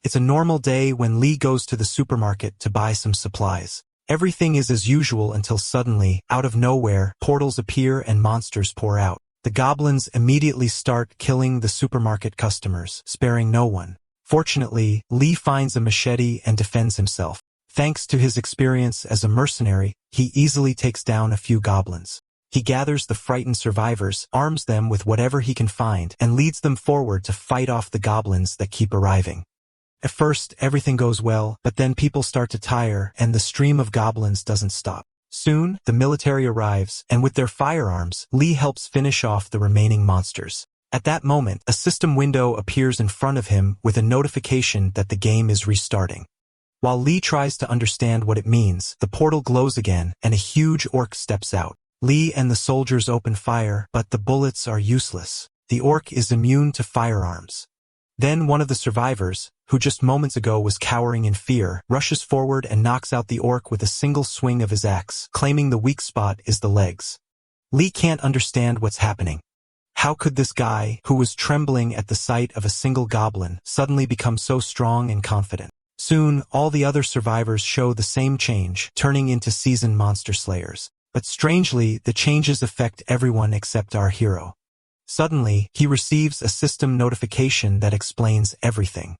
It's a normal day when Lee goes to the supermarket to buy some supplies. Everything is as usual until suddenly, out of nowhere, portals appear and monsters pour out. The goblins immediately start killing the supermarket customers, sparing no one. Fortunately, Lee finds a machete and defends himself. Thanks to his experience as a mercenary, he easily takes down a few goblins. He gathers the frightened survivors, arms them with whatever he can find, and leads them forward to fight off the goblins that keep arriving. At first, everything goes well, but then people start to tire, and the stream of goblins doesn't stop. Soon, the military arrives, and with their firearms, Lee helps finish off the remaining monsters. At that moment, a system window appears in front of him with a notification that the game is restarting. While Lee tries to understand what it means, the portal glows again, and a huge orc steps out. Lee and the soldiers open fire, but the bullets are useless. The orc is immune to firearms. Then one of the survivors, who just moments ago was cowering in fear, rushes forward and knocks out the orc with a single swing of his axe, claiming the weak spot is the legs. Lee can't understand what's happening. How could this guy, who was trembling at the sight of a single goblin, suddenly become so strong and confident? Soon, all the other survivors show the same change, turning into seasoned monster slayers. But strangely, the changes affect everyone except our hero. Suddenly, he receives a system notification that explains everything.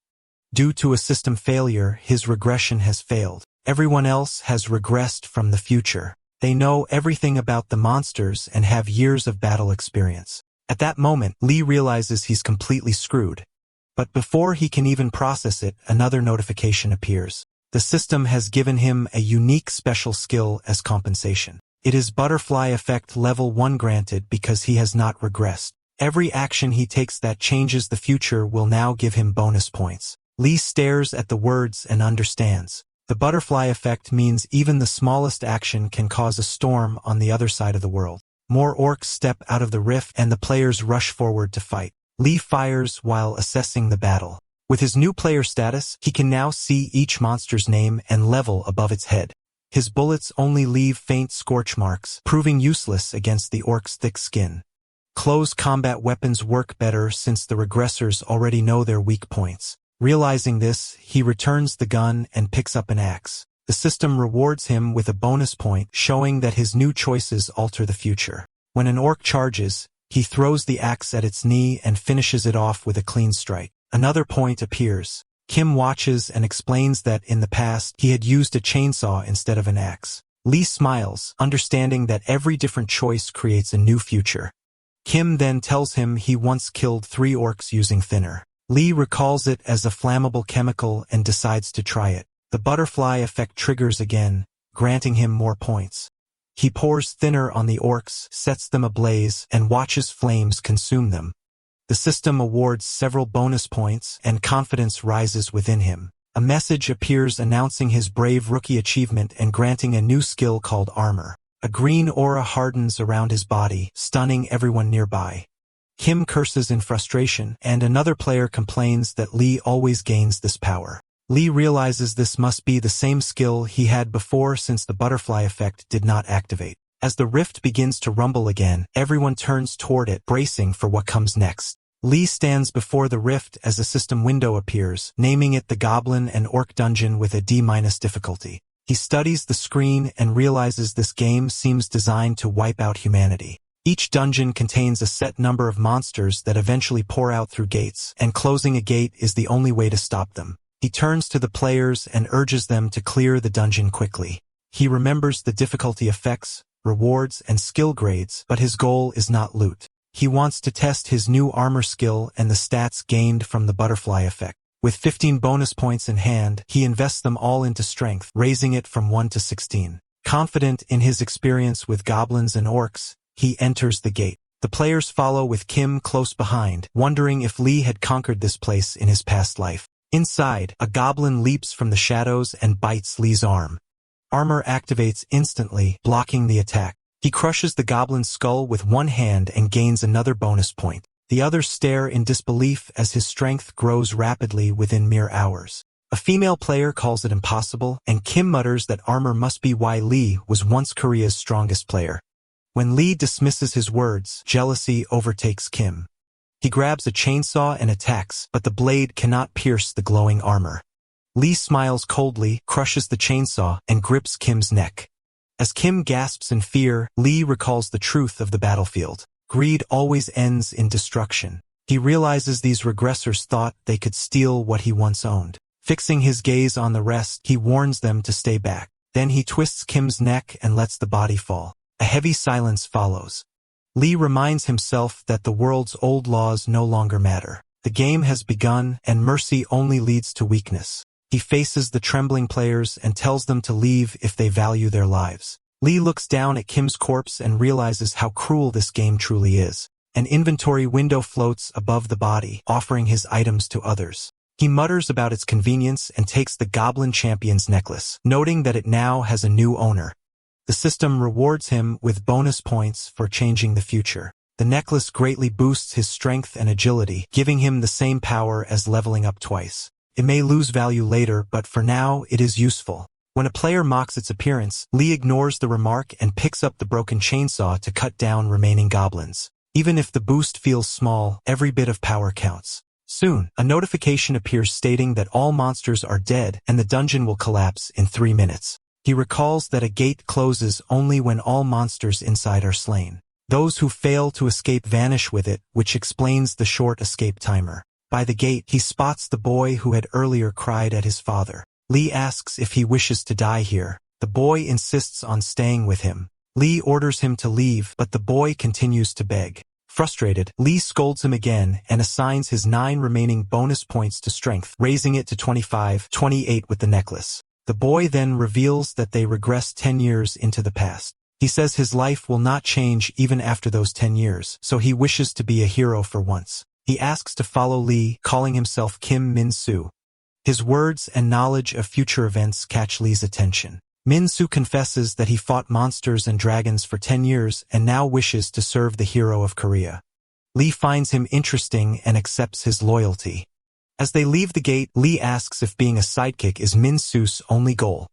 Due to a system failure, his regression has failed. Everyone else has regressed from the future. They know everything about the monsters and have years of battle experience. At that moment, Lee realizes he's completely screwed. But before he can even process it, another notification appears. The system has given him a unique special skill as compensation. It is Butterfly Effect Level 1 granted because he has not regressed. Every action he takes that changes the future will now give him bonus points. Lee stares at the words and understands. The butterfly effect means even the smallest action can cause a storm on the other side of the world. More orcs step out of the rift and the players rush forward to fight. Lee fires while assessing the battle. With his new player status, he can now see each monster's name and level above its head. His bullets only leave faint scorch marks, proving useless against the orc's thick skin. Close combat weapons work better since the regressors already know their weak points. Realizing this, he returns the gun and picks up an axe. The system rewards him with a bonus point, showing that his new choices alter the future. When an orc charges, he throws the axe at its knee and finishes it off with a clean strike. Another point appears. Kim watches and explains that in the past, he had used a chainsaw instead of an axe. Lee smiles, understanding that every different choice creates a new future. Kim then tells him he once killed 3 orcs using thinner. Lee recalls it as a flammable chemical and decides to try it. The butterfly effect triggers again, granting him more points. He pours thinner on the orcs, sets them ablaze, and watches flames consume them. The system awards several bonus points, and confidence rises within him. A message appears announcing his brave rookie achievement and granting a new skill called armor. A green aura hardens around his body, stunning everyone nearby. Kim curses in frustration, and another player complains that Lee always gains this power. Lee realizes this must be the same skill he had before since the butterfly effect did not activate. As the rift begins to rumble again, everyone turns toward it, bracing for what comes next. Lee stands before the rift as a system window appears, naming it the Goblin and Orc Dungeon with a D- difficulty. He studies the screen and realizes this game seems designed to wipe out humanity. Each dungeon contains a set number of monsters that eventually pour out through gates, and closing a gate is the only way to stop them. He turns to the players and urges them to clear the dungeon quickly. He remembers the difficulty effects, rewards, and skill grades, but his goal is not loot. He wants to test his new armor skill and the stats gained from the butterfly effect. With 15 bonus points in hand, he invests them all into strength, raising it from 1 to 16. Confident in his experience with goblins and orcs, he enters the gate. The players follow with Kim close behind, wondering if Lee had conquered this place in his past life. Inside, a goblin leaps from the shadows and bites Lee's arm. Armor activates instantly, blocking the attack. He crushes the goblin's skull with one hand and gains another bonus point. The others stare in disbelief as his strength grows rapidly within mere hours. A female player calls it impossible, and Kim mutters that armor must be why Lee was once Korea's strongest player. When Lee dismisses his words, jealousy overtakes Kim. He grabs a chainsaw and attacks, but the blade cannot pierce the glowing armor. Lee smiles coldly, crushes the chainsaw, and grips Kim's neck. As Kim gasps in fear, Lee recalls the truth of the battlefield. Greed always ends in destruction. He realizes these regressors thought they could steal what he once owned. Fixing his gaze on the rest, he warns them to stay back. Then he twists Kim's neck and lets the body fall. A heavy silence follows. Lee reminds himself that the world's old laws no longer matter. The game has begun, and mercy only leads to weakness. He faces the trembling players and tells them to leave if they value their lives. Lee looks down at Kim's corpse and realizes how cruel this game truly is. An inventory window floats above the body, offering his items to others. He mutters about its convenience and takes the Goblin Champion's necklace, noting that it now has a new owner. The system rewards him with bonus points for changing the future. The necklace greatly boosts his strength and agility, giving him the same power as leveling up twice. It may lose value later, but for now it is useful. When a player mocks its appearance, Lee ignores the remark and picks up the broken chainsaw to cut down remaining goblins. Even if the boost feels small, every bit of power counts. Soon, a notification appears stating that all monsters are dead and the dungeon will collapse in 3 minutes. He recalls that a gate closes only when all monsters inside are slain. Those who fail to escape vanish with it, which explains the short escape timer. By the gate, he spots the boy who had earlier cried at his father. Lee asks if he wishes to die here. The boy insists on staying with him. Lee orders him to leave, but the boy continues to beg. Frustrated, Lee scolds him again and assigns his 9 remaining bonus points to strength, raising it to 28 with the necklace. The boy then reveals that they regress 10 years into the past. He says his life will not change even after those 10 years, so he wishes to be a hero for once. He asks to follow Lee, calling himself Kim Min-soo. His words and knowledge of future events catch Lee's attention. Min-soo confesses that he fought monsters and dragons for 10 years and now wishes to serve the hero of Korea. Lee finds him interesting and accepts his loyalty. As they leave the gate, Lee asks if being a sidekick is Min-soo's only goal.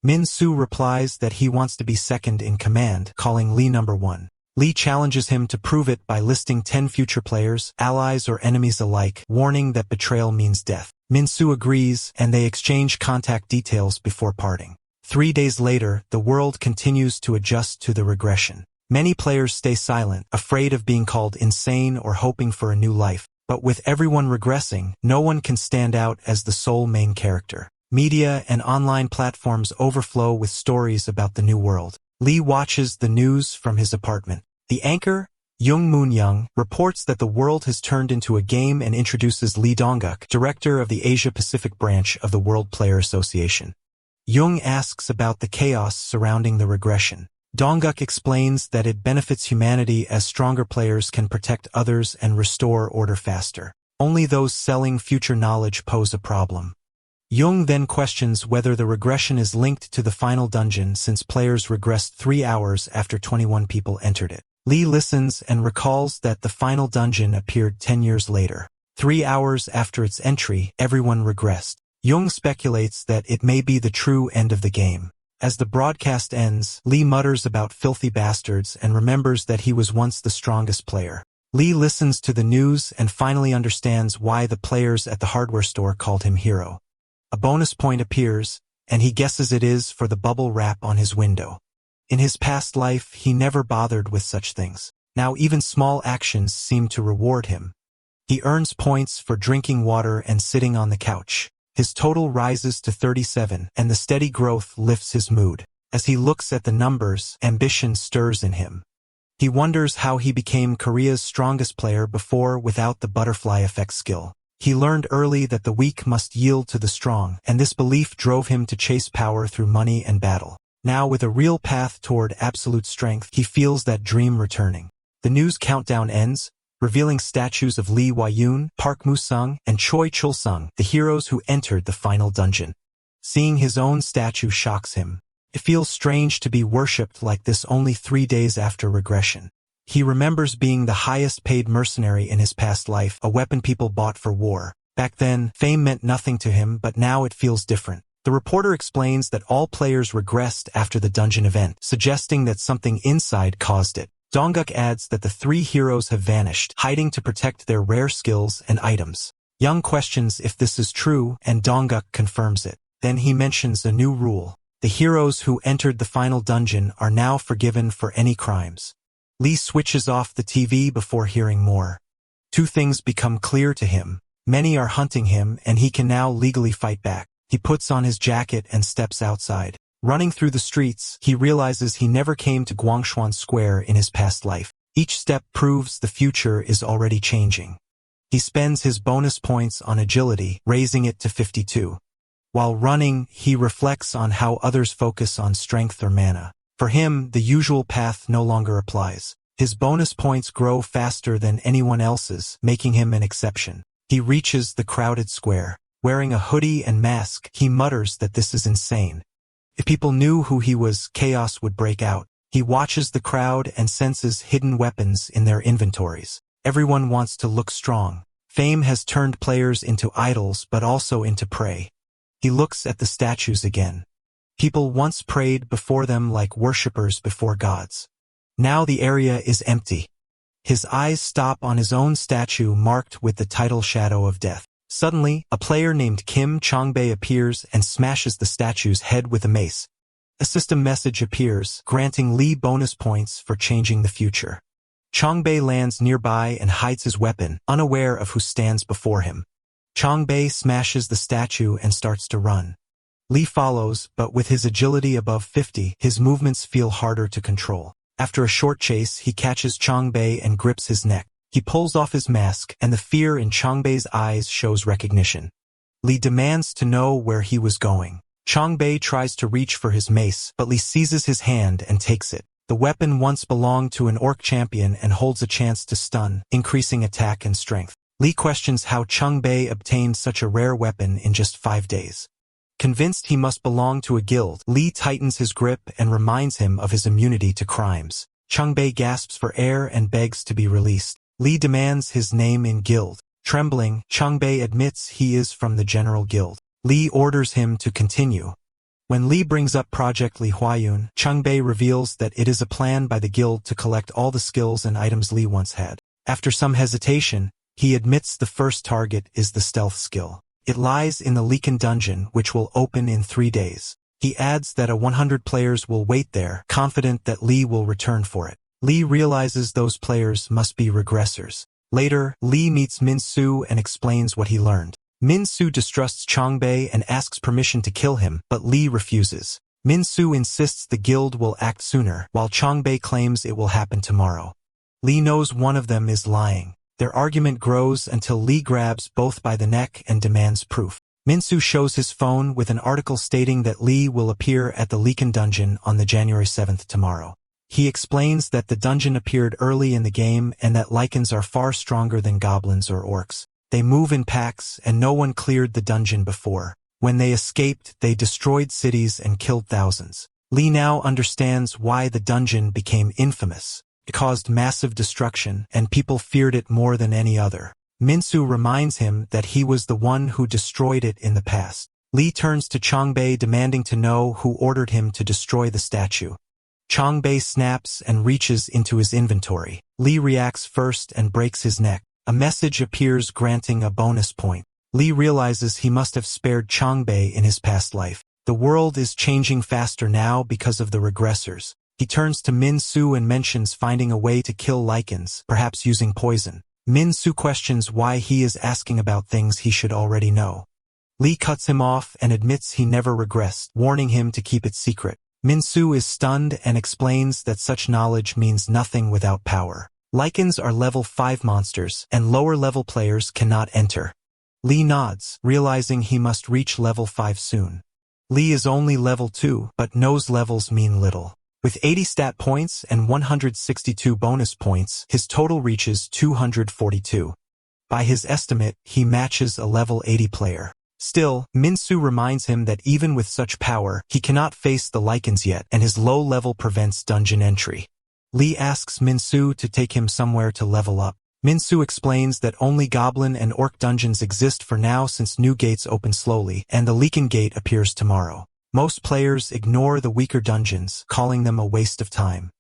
Min-soo replies that he wants to be second in command, calling Lee number 1. Lee challenges him to prove it by listing 10 future players, allies or enemies alike, warning that betrayal means death. Min-soo agrees, and they exchange contact details before parting. 3 days later, the world continues to adjust to the regression. Many players stay silent, afraid of being called insane or hoping for a new life. But with everyone regressing, no one can stand out as the sole main character. Media and online platforms overflow with stories about the new world. Lee watches the news from his apartment. The anchor, Jung Moon-young, reports that the world has turned into a game and introduces Lee Dong-guk, director of the Asia-Pacific branch of the World Player Association. Jung asks about the chaos surrounding the regression. Dong-guk explains that it benefits humanity as stronger players can protect others and restore order faster. Only those selling future knowledge pose a problem. Jung then questions whether the regression is linked to the final dungeon since players regressed 3 hours after 21 people entered it. Lee listens and recalls that the final dungeon appeared 10 years later. 3 hours after its entry, everyone regressed. Jung speculates that it may be the true end of the game. As the broadcast ends, Lee mutters about filthy bastards and remembers that he was once the strongest player. Lee listens to the news and finally understands why the players at the hardware store called him hero. A bonus point appears, and he guesses it is for the bubble wrap on his window. In his past life, he never bothered with such things. Now even small actions seem to reward him. He earns points for drinking water and sitting on the couch. His total rises to 37, and the steady growth lifts his mood. As he looks at the numbers, ambition stirs in him. He wonders how he became Korea's strongest player before without the butterfly effect skill. He learned early that the weak must yield to the strong, and this belief drove him to chase power through money and battle. Now with a real path toward absolute strength, he feels that dream returning. The news countdown ends, revealing statues of Lee Hwa-yoon, Park Moo-sung, and Choi Chul-sung, the heroes who entered the final dungeon. Seeing his own statue shocks him. It feels strange to be worshipped like this only 3 days after regression. He remembers being the highest-paid mercenary in his past life, a weapon people bought for war. Back then, fame meant nothing to him, but now it feels different. The reporter explains that all players regressed after the dungeon event, suggesting that something inside caused it. Dongguk adds that the three heroes have vanished, hiding to protect their rare skills and items. Young questions if this is true, and Dongguk confirms it. Then he mentions a new rule. The heroes who entered the final dungeon are now forgiven for any crimes. Lee switches off the TV before hearing more. Two things become clear to him. Many are hunting him, and he can now legally fight back. He puts on his jacket and steps outside. Running through the streets, he realizes he never came to Guangshuan Square in his past life. Each step proves the future is already changing. He spends his bonus points on agility, raising it to 52. While running, he reflects on how others focus on strength or mana. For him, the usual path no longer applies. His bonus points grow faster than anyone else's, making him an exception. He reaches the crowded square. Wearing a hoodie and mask, he mutters that this is insane. If people knew who he was, chaos would break out. He watches the crowd and senses hidden weapons in their inventories. Everyone wants to look strong. Fame has turned players into idols but also into prey. He looks at the statues again. People once prayed before them like worshippers before gods. Now the area is empty. His eyes stop on his own statue marked with the title Shadow of Death. Suddenly, a player named Kim Chongbei appears and smashes the statue's head with a mace. A system message appears, granting Lee bonus points for changing the future. Chongbei lands nearby and hides his weapon, unaware of who stands before him. Chongbei smashes the statue and starts to run. Lee follows, but with his agility above 50, his movements feel harder to control. After a short chase, he catches Chongbei and grips his neck. He pulls off his mask, and the fear in Chongbei's eyes shows recognition. Lee demands to know where he was going. Chongbei tries to reach for his mace, but Lee seizes his hand and takes it. The weapon once belonged to an orc champion and holds a chance to stun, increasing attack and strength. Lee questions how Chongbei obtained such a rare weapon in just 5 days. Convinced he must belong to a guild, Lee tightens his grip and reminds him of his immunity to crimes. Chongbei gasps for air and begs to be released. Lee demands his name in guild. Trembling, Chongbei admits he is from the general guild. Lee orders him to continue. When Lee brings up Project Li Huayun, Chongbei reveals that it is a plan by the guild to collect all the skills and items Lee once had. After some hesitation, he admits the first target is the stealth skill. It lies in the Leaken dungeon, which will open in 3 days. He adds that 100 players will wait there, confident that Lee will return for it. Lee realizes those players must be regressors. Later, Lee meets Min Su and explains what he learned. Min Su distrusts Chongbei and asks permission to kill him, but Lee refuses. Min Su insists the guild will act sooner, while Chongbei claims it will happen tomorrow. Lee knows one of them is lying. Their argument grows until Lee grabs both by the neck and demands proof. Min Su shows his phone with an article stating that Lee will appear at the Leaken dungeon on the January 7th tomorrow. He explains that the dungeon appeared early in the game and that lichens are far stronger than goblins or orcs. They move in packs and no one cleared the dungeon before. When they escaped, they destroyed cities and killed thousands. Lee now understands why the dungeon became infamous. It caused massive destruction, and people feared it more than any other. Min Su reminds him that he was the one who destroyed it in the past. Lee turns to Chongbei demanding to know who ordered him to destroy the statue. Chongbei snaps and reaches into his inventory. Lee reacts first and breaks his neck. A message appears granting a bonus point. Lee realizes he must have spared Chongbei in his past life. The world is changing faster now because of the regressors. He turns to Min Su and mentions finding a way to kill lichens, perhaps using poison. Min Su questions why he is asking about things he should already know. Lee cuts him off and admits he never regressed, warning him to keep it secret. Min Su is stunned and explains that such knowledge means nothing without power. Lichens are level 5 monsters, and lower-level players cannot enter. Lee nods, realizing he must reach level 5 soon. Lee is only level 2, but knows levels mean little. With 80 stat points and 162 bonus points, his total reaches 242. By his estimate, he matches a level 80 player. Still, Min Su reminds him that even with such power, he cannot face the lichens yet, and his low level prevents dungeon entry. Lee asks Min Su to take him somewhere to level up. Min Su explains that only goblin and orc dungeons exist for now since new gates open slowly, and the Leaken Gate appears tomorrow. Most players ignore the weaker dungeons, calling them a waste of time.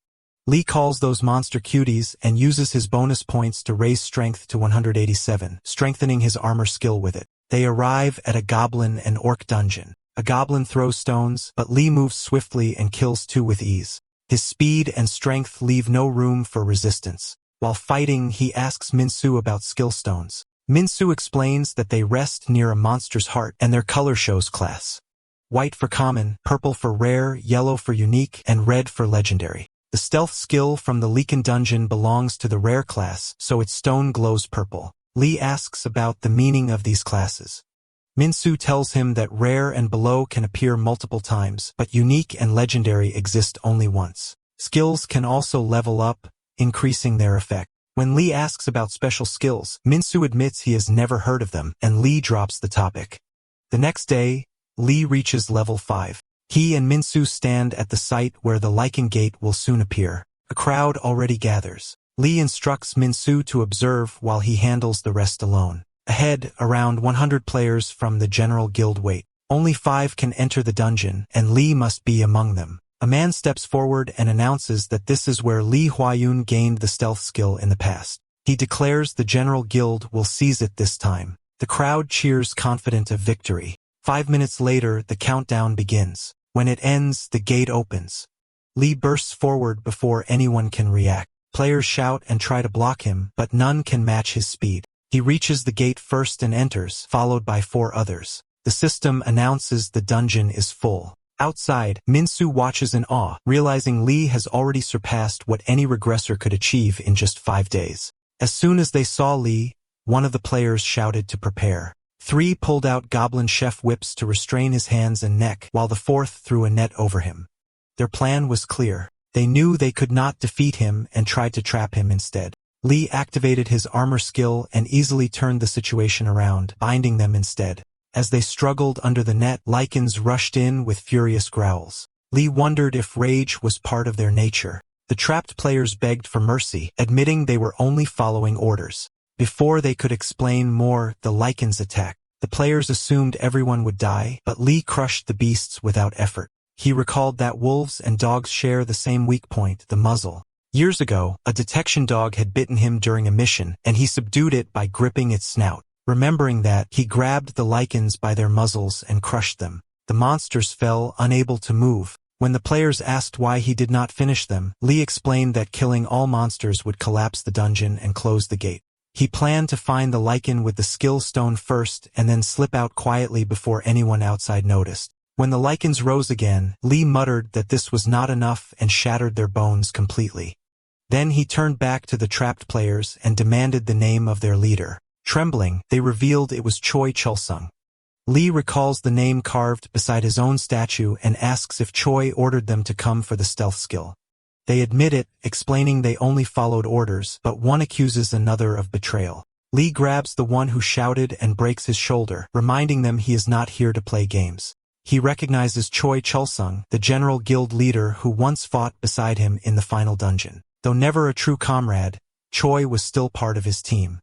Lee calls those monster cuties and uses his bonus points to raise strength to 187, strengthening his armor skill with it. They arrive at a goblin and orc dungeon. A goblin throws stones, but Lee moves swiftly and kills two with ease. His speed and strength leave no room for resistance. While fighting, he asks Minsu about skill stones. Minsu explains that they rest near a monster's heart and their color shows class. White for common, purple for rare, yellow for unique, and red for legendary. The stealth skill from the Leaken dungeon belongs to the rare class, so its stone glows purple. Lee asks about the meaning of these classes. Minsu tells him that rare and below can appear multiple times, but unique and legendary exist only once. Skills can also level up, increasing their effect. When Lee asks about special skills, Minsu admits he has never heard of them, and Lee drops the topic. The next day, Lee reaches level 5. He and Minsu stand at the site where the Lichen Gate will soon appear. A crowd already gathers. Lee instructs Minsu to observe while he handles the rest alone. Ahead, around 100 players from the general guild wait. Only 5 can enter the dungeon, and Lee must be among them. A man steps forward and announces that this is where Lee Huayun gained the stealth skill in the past. He declares the general guild will seize it this time. The crowd cheers, confident of victory. 5 minutes later, the countdown begins. When it ends, the gate opens. Lee bursts forward before anyone can react. Players shout and try to block him, but none can match his speed. He reaches the gate first and enters, followed by 4 others. The system announces the dungeon is full. Outside, Minsu watches in awe, realizing Lee has already surpassed what any regressor could achieve in just 5 days. As soon as they saw Lee, one of the players shouted to prepare. 3 pulled out goblin chef whips to restrain his hands and neck, while the 4th threw a net over him. Their plan was clear. They knew they could not defeat him and tried to trap him instead. Lee activated his armor skill and easily turned the situation around, binding them instead. As they struggled under the net, lichens rushed in with furious growls. Lee wondered if rage was part of their nature. The trapped players begged for mercy, admitting they were only following orders. Before they could explain more, the lichens attacked. The players assumed everyone would die, but Lee crushed the beasts without effort. He recalled that wolves and dogs share the same weak point, the muzzle. Years ago, a detection dog had bitten him during a mission, and he subdued it by gripping its snout. Remembering that, he grabbed the lichens by their muzzles and crushed them. The monsters fell, unable to move. When the players asked why he did not finish them, Lee explained that killing all monsters would collapse the dungeon and close the gate. He planned to find the lichen with the skill stone first and then slip out quietly before anyone outside noticed. When the lichens rose again, Lee muttered that this was not enough and shattered their bones completely. Then he turned back to the trapped players and demanded the name of their leader. Trembling, they revealed it was Choi Chulsung. Lee recalls the name carved beside his own statue and asks if Choi ordered them to come for the stealth skill. They admit it, explaining they only followed orders, but one accuses another of betrayal. Lee grabs the one who shouted and breaks his shoulder, reminding them he is not here to play games. He recognizes Choi Chulsung, the general guild leader who once fought beside him in the final dungeon. Though never a true comrade, Choi was still part of his team.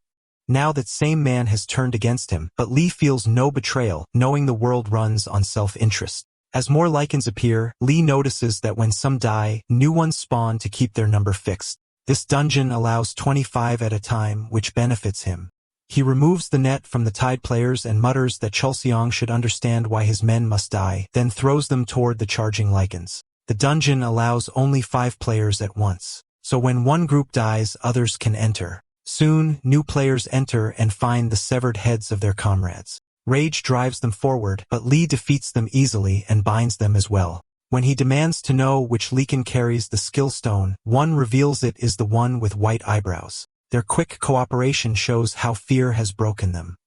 Now that same man has turned against him, but Lee feels no betrayal, knowing the world runs on self-interest. As more lichens appear, Lee notices that when some die, new ones spawn to keep their number fixed. This dungeon allows 25 at a time, which benefits him. He removes the net from the tied players and mutters that Chulseong should understand why his men must die, then throws them toward the charging lichens. The dungeon allows only 5 players at once, so when one group dies, others can enter. Soon, new players enter and find the severed heads of their comrades. Rage drives them forward, but Lee defeats them easily and binds them as well. When he demands to know which lichen carries the skill stone, one reveals it is the one with white eyebrows. Their quick cooperation shows how fear has broken them.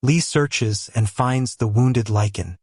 Lee searches and finds the wounded lichen.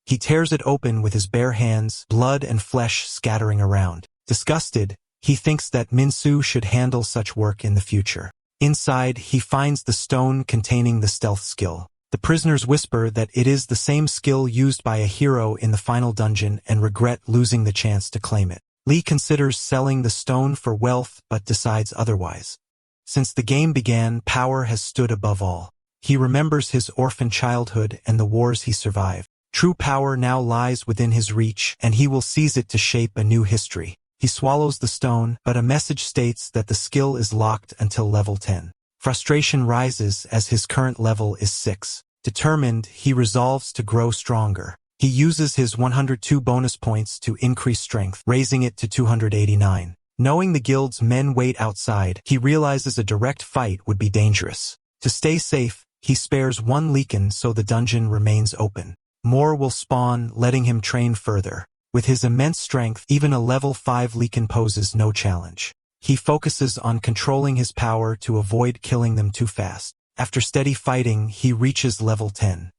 He tears it open with his bare hands, blood and flesh scattering around. Disgusted, he thinks that Minsu should handle such work in the future. Inside, he finds the stone containing the stealth skill. The prisoners whisper that it is the same skill used by a hero in the final dungeon and regret losing the chance to claim it. Lee considers selling the stone for wealth but decides otherwise. Since the game began, power has stood above all. He remembers his orphan childhood and the wars he survived. True power now lies within his reach, and he will seize it to shape a new history. He swallows the stone, but a message states that the skill is locked until level 10. Frustration rises as his current level is 6. Determined, he resolves to grow stronger. He uses his 102 bonus points to increase strength, raising it to 289. Knowing the guild's men wait outside, he realizes a direct fight would be dangerous. To stay safe, he spares one Leakin so the dungeon remains open. More will spawn, letting him train further. With his immense strength, even a level 5 Leakin poses no challenge. He focuses on controlling his power to avoid killing them too fast. After steady fighting, he reaches level 10.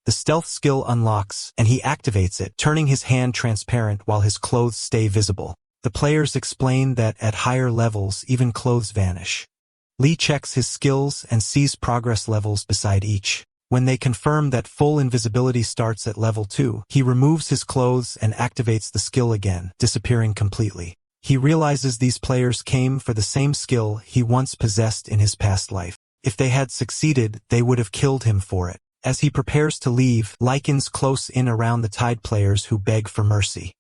The stealth skill unlocks, and he activates it, turning his hand transparent while his clothes stay visible. The players explain that at higher levels, even clothes vanish. Lee checks his skills and sees progress levels beside each. When they confirm that full invisibility starts at level 2, he removes his clothes and activates the skill again, disappearing completely. He realizes these players came for the same skill he once possessed in his past life. If they had succeeded, they would have killed him for it. As he prepares to leave, Lycans close in around the Tide players who beg for mercy.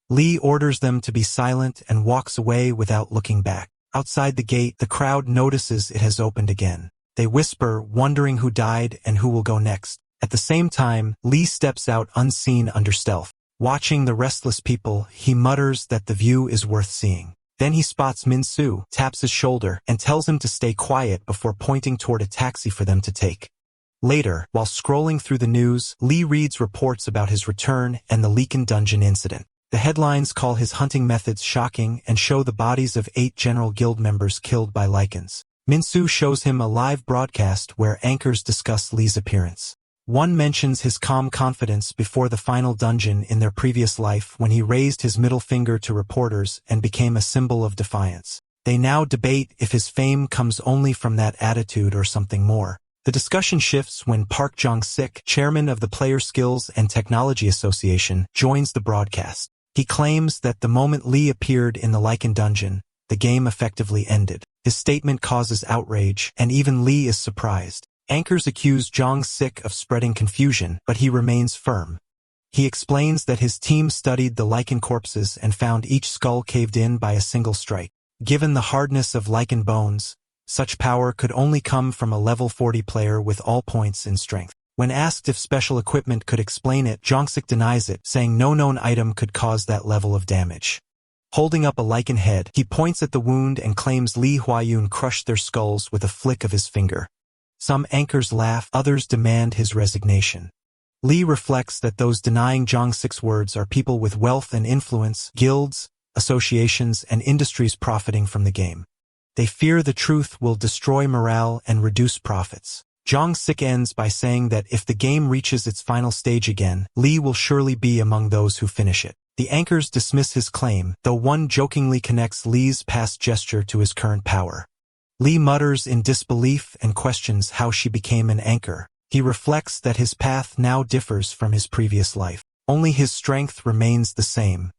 Lee orders them to be silent and walks away without looking back. Outside the gate, the crowd notices it has opened again. They whisper, wondering who died and who will go next. At the same time, Lee steps out unseen under stealth. Watching the restless people, he mutters that the view is worth seeing. Then he spots Min-soo, taps his shoulder, and tells him to stay quiet before pointing toward a taxi for them to take. Later, while scrolling through the news, Lee reads reports about his return and the Leakin dungeon incident. The headlines call his hunting methods shocking and show the bodies of 8 general guild members killed by Lycans. Min-soo shows him a live broadcast where anchors discuss Lee's appearance. One mentions his calm confidence before the final dungeon in their previous life when he raised his middle finger to reporters and became a symbol of defiance. They now debate if his fame comes only from that attitude or something more. The discussion shifts when Park Jong-sik, chairman of the Player Skills and Technology Association, joins the broadcast. He claims that the moment Lee appeared in the Lycan dungeon, the game effectively ended. His statement causes outrage, and even Lee is surprised. Anchors accuse Jong-sik of spreading confusion, but he remains firm. He explains that his team studied the Lycan corpses and found each skull caved in by a single strike. Given the hardness of Lycan bones, such power could only come from a level 40 player with all points in strength. When asked if special equipment could explain it, Jong-sik denies it, saying no known item could cause that level of damage. Holding up a Lycan head, he points at the wound and claims Lee Hua-yun crushed their skulls with a flick of his finger. Some anchors laugh, others demand his resignation. Lee reflects that those denying Jong-sik's words are people with wealth and influence, guilds, associations, and industries profiting from the game. They fear the truth will destroy morale and reduce profits. Jong-sik ends by saying that if the game reaches its final stage again, Lee will surely be among those who finish it. The anchors dismiss his claim, though one jokingly connects Lee's past gesture to his current power. Lee mutters in disbelief and questions how she became an anchor. He reflects that his path now differs from his previous life. Only his strength remains the same.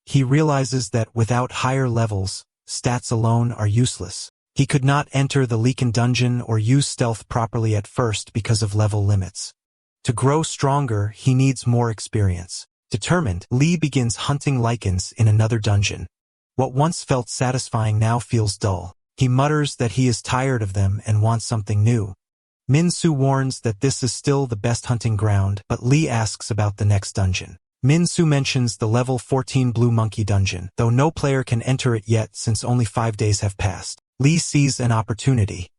He realizes that without higher levels, stats alone are useless. He could not enter the Leakin dungeon or use stealth properly at first because of level limits. To grow stronger, he needs more experience. Determined, Lee begins hunting Lycans in another dungeon. What once felt satisfying now feels dull. He mutters that he is tired of them and wants something new. Min-soo warns that this is still the best hunting ground, but Lee asks about the next dungeon. Min-soo mentions the level 14 Blue Monkey dungeon, though no player can enter it yet since only 5 days have passed. Lee sees an opportunity.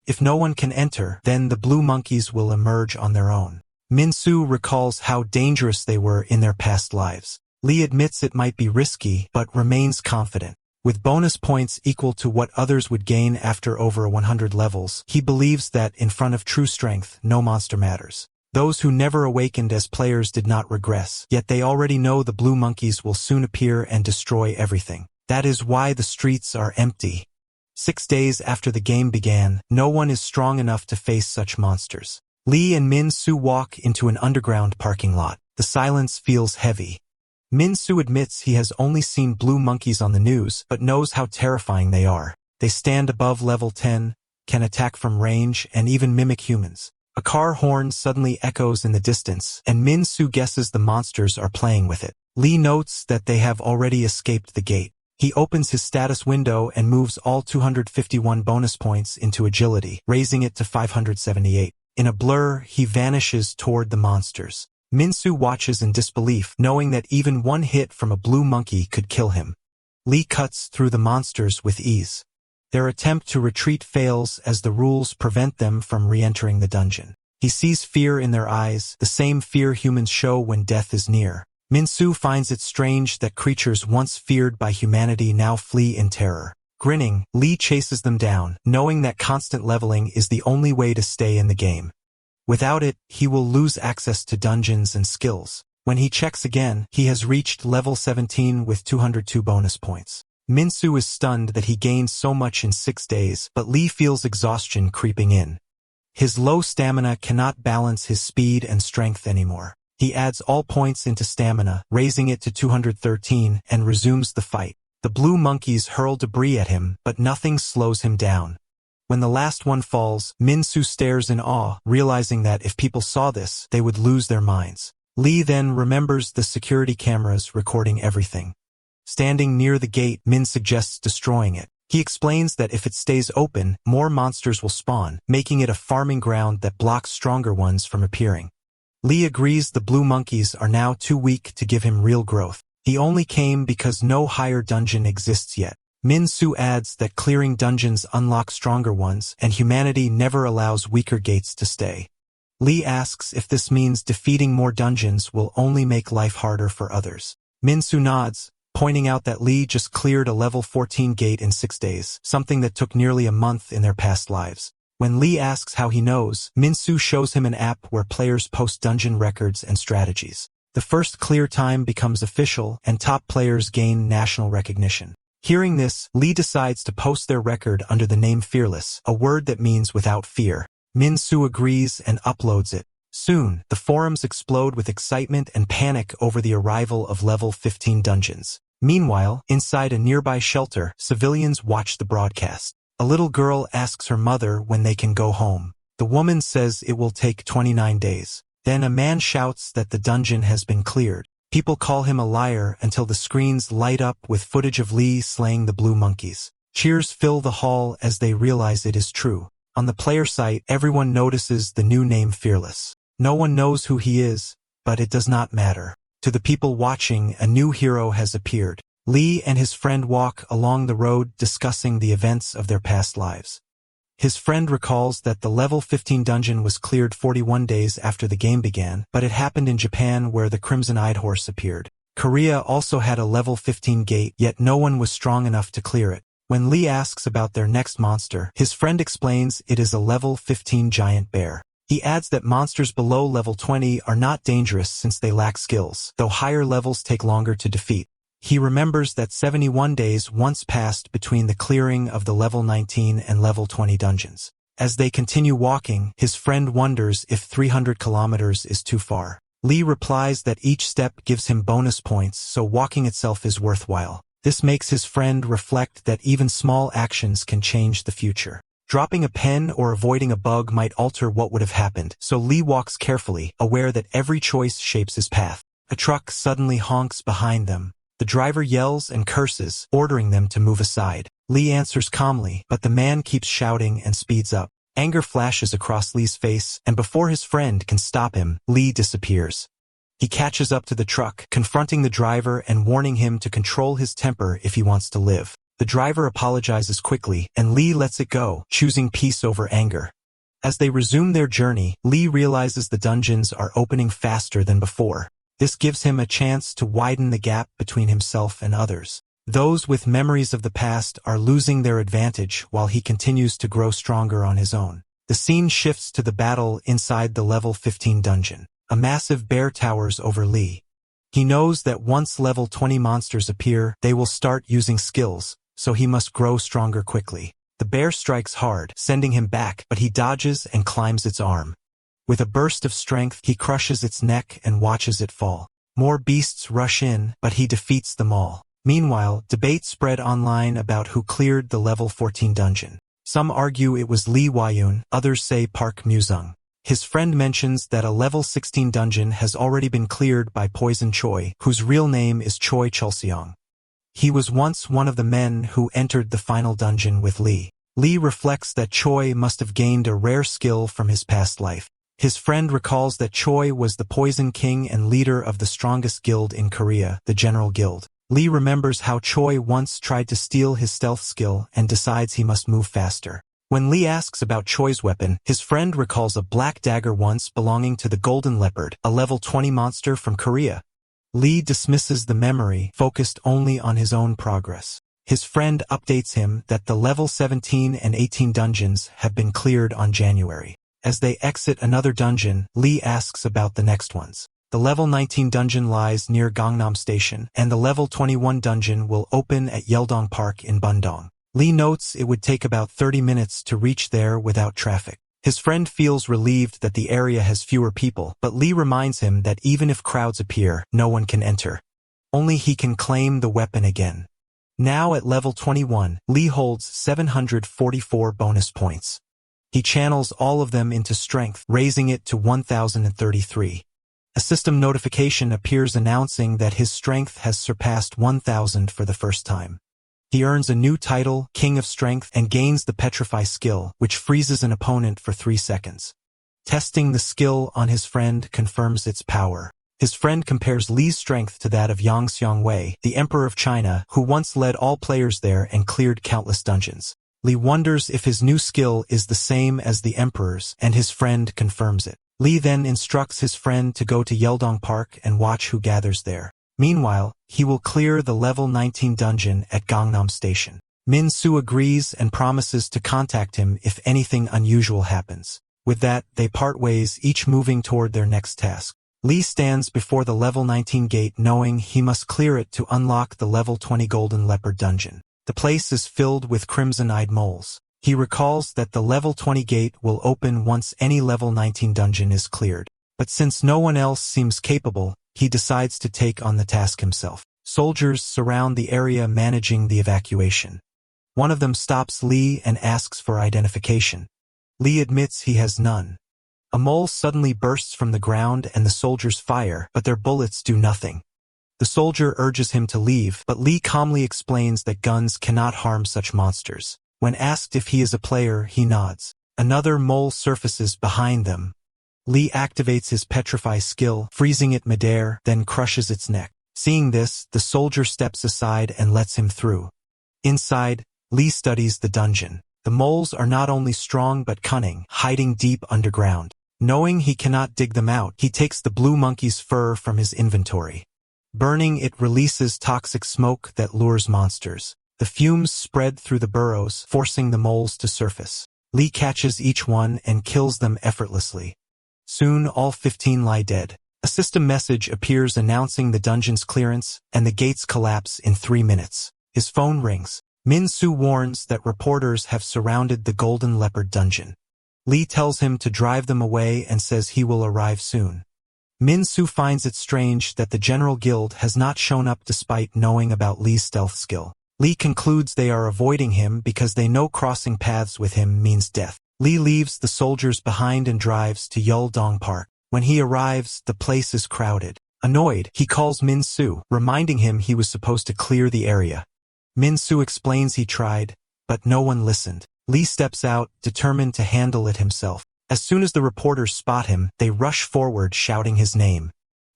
If no one can enter, then the blue monkeys will emerge on their own. Min-soo recalls how dangerous they were in their past lives. Lee admits it might be risky, but remains confident. With bonus points equal to what others would gain after over 100 levels, he believes that in front of true strength, no monster matters. Those who never awakened as players did not regress, yet they already know the blue monkeys will soon appear and destroy everything. That is why the streets are empty. 6 days after the game began, no one is strong enough to face such monsters. Lee and Min-soo walk into an underground parking lot. The silence feels heavy. Min-soo admits he has only seen blue monkeys on the news, but knows how terrifying they are. They stand above level 10, can attack from range, and even mimic humans. A car horn suddenly echoes in the distance, and Min-soo guesses the monsters are playing with it. Lee notes that they have already escaped the gate. He opens his status window and moves all 251 bonus points into agility, raising it to 578. In a blur, he vanishes toward the monsters. Minsu watches in disbelief, knowing that even one hit from a blue monkey could kill him. Lee cuts through the monsters with ease. Their attempt to retreat fails as the rules prevent them from re-entering the dungeon. He sees fear in their eyes, the same fear humans show when death is near. Minsu finds it strange that creatures once feared by humanity now flee in terror. Grinning, Lee chases them down, knowing that constant leveling is the only way to stay in the game. Without it, he will lose access to dungeons and skills. When he checks again, he has reached level 17 with 202 bonus points. Minsu is stunned that he gained so much in 6 days, but Lee feels exhaustion creeping in. His low stamina cannot balance his speed and strength anymore. He adds all points into stamina, raising it to 213, and resumes the fight. The blue monkeys hurl debris at him, but nothing slows him down. When the last one falls, Minsu stares in awe, realizing that if people saw this, they would lose their minds. Lee then remembers the security cameras recording everything. Standing near the gate, Min suggests destroying it. He explains that if it stays open, more monsters will spawn, making it a farming ground that blocks stronger ones from appearing. Lee agrees the blue monkeys are now too weak to give him real growth. He only came because no higher dungeon exists yet. Minsu adds that clearing dungeons unlock stronger ones, and humanity never allows weaker gates to stay. Lee asks if this means defeating more dungeons will only make life harder for others. Minsu nods, pointing out that Lee just cleared a level 14 gate in 6 days, something that took nearly a month in their past lives. When Lee asks how he knows, Minsu shows him an app where players post dungeon records and strategies. The first clear time becomes official, and top players gain national recognition. Hearing this, Lee decides to post their record under the name Fearless, a word that means without fear. Minsu agrees and uploads it. Soon, the forums explode with excitement and panic over the arrival of level 15 dungeons. Meanwhile, inside a nearby shelter, civilians watch the broadcast. A little girl asks her mother when they can go home. The woman says it will take 29 days. Then a man shouts that the dungeon has been cleared. People call him a liar until the screens light up with footage of Lee slaying the blue monkeys. Cheers fill the hall as they realize it is true. On the player site, everyone notices the new name Fearless. No one knows who he is, but it does not matter. To the people watching, a new hero has appeared. Lee and his friend walk along the road discussing the events of their past lives. His friend recalls that the level 15 dungeon was cleared 41 days after the game began, but it happened in Japan where the Crimson-Eyed Horse appeared. Korea also had a level 15 gate, yet no one was strong enough to clear it. When Lee asks about their next monster, his friend explains it is a level 15 giant bear. He adds that monsters below level 20 are not dangerous since they lack skills, though higher levels take longer to defeat. He remembers that 71 days once passed between the clearing of the level 19 and level 20 dungeons. As they continue walking, his friend wonders if 300 kilometers is too far. Lee replies that each step gives him bonus points, so walking itself is worthwhile. This makes his friend reflect that even small actions can change the future. Dropping a pen or avoiding a bug might alter what would have happened, so Lee walks carefully, aware that every choice shapes his path. A truck suddenly honks behind them. The driver yells and curses, ordering them to move aside. Lee answers calmly, but the man keeps shouting and speeds up. Anger flashes across Lee's face, and before his friend can stop him, Lee disappears. He catches up to the truck, confronting the driver and warning him to control his temper if he wants to live. The driver apologizes quickly, and Lee lets it go, choosing peace over anger. As they resume their journey, Lee realizes the dungeons are opening faster than before. This gives him a chance to widen the gap between himself and others. Those with memories of the past are losing their advantage while he continues to grow stronger on his own. The scene shifts to the battle inside the level 15 dungeon. A massive bear towers over Lee. He knows that once level 20 monsters appear, they will start using skills, so he must grow stronger quickly. The bear strikes hard, sending him back, but he dodges and climbs its arm. With a burst of strength, he crushes its neck and watches it fall. More beasts rush in, but he defeats them all. Meanwhile, debate spread online about who cleared the level 14 dungeon. Some argue it was Lee Wayun, others say Park Musung. His friend mentions that a level 16 dungeon has already been cleared by Poison Choi, whose real name is Choi Chulseong. He was once one of the men who entered the final dungeon with Lee. Lee reflects that Choi must have gained a rare skill from his past life. His friend recalls that Choi was the Poison King and leader of the strongest guild in Korea, the General Guild. Lee remembers how Choi once tried to steal his stealth skill and decides he must move faster. When Lee asks about Choi's weapon, his friend recalls a black dagger once belonging to the Golden Leopard, a level 20 monster from Korea. Lee dismisses the memory, focused only on his own progress. His friend updates him that the level 17 and 18 dungeons have been cleared on January. As they exit another dungeon, Lee asks about the next ones. The level 19 dungeon lies near Gangnam Station, and the level 21 dungeon will open at Yeldong Park in Bundong. Lee notes it would take about 30 minutes to reach there without traffic. His friend feels relieved that the area has fewer people, but Lee reminds him that even if crowds appear, no one can enter. Only he can claim the weapon again. Now at level 21, Lee holds 744 bonus points. He channels all of them into strength, raising it to 1033. A system notification appears announcing that his strength has surpassed 1000 for the first time. He earns a new title, King of Strength, and gains the Petrify skill, which freezes an opponent for 3 seconds. Testing the skill on his friend confirms its power. His friend compares Lee's strength to that of Yang Xiongwei, the Emperor of China, who once led all players there and cleared countless dungeons. Lee wonders if his new skill is the same as the Emperor's, and his friend confirms it. Lee then instructs his friend to go to Yeldong Park and watch who gathers there. Meanwhile, he will clear the level 19 dungeon at Gangnam Station. Min-soo agrees and promises to contact him if anything unusual happens. With that, they part ways, each moving toward their next task. Lee stands before the level 19 gate knowing he must clear it to unlock the level 20 Golden Leopard dungeon. The place is filled with crimson-eyed moles. He recalls that the level 20 gate will open once any level 19 dungeon is cleared. But since no one else seems capable, he decides to take on the task himself. Soldiers surround the area managing the evacuation. One of them stops Lee and asks for identification. Lee admits he has none. A mole suddenly bursts from the ground and the soldiers fire, but their bullets do nothing. The soldier urges him to leave, but Lee calmly explains that guns cannot harm such monsters. When asked if he is a player, he nods. Another mole surfaces behind them. Lee activates his Petrify skill, freezing it midair, then crushes its neck. Seeing this, the soldier steps aside and lets him through. Inside, Lee studies the dungeon. The moles are not only strong but cunning, hiding deep underground. Knowing he cannot dig them out, he takes the blue monkey's fur from his inventory. Burning it releases toxic smoke that lures monsters. The fumes spread through the burrows, forcing the moles to surface. Lee catches each one and kills them effortlessly. Soon all 15 lie dead. A system message appears announcing the dungeon's clearance, and the gates collapse in 3 minutes. His phone rings. Min-soo warns that reporters have surrounded the Golden Leopard dungeon. Lee tells him to drive them away and says he will arrive soon. Min-soo finds it strange that the General Guild has not shown up despite knowing about Lee's stealth skill. Lee concludes they are avoiding him because they know crossing paths with him means death. Lee leaves the soldiers behind and drives to Yeldong Park. When he arrives, the place is crowded. Annoyed, he calls Min-soo, reminding him he was supposed to clear the area. Min-soo explains he tried, but no one listened. Lee steps out, determined to handle it himself. As soon as the reporters spot him, they rush forward shouting his name.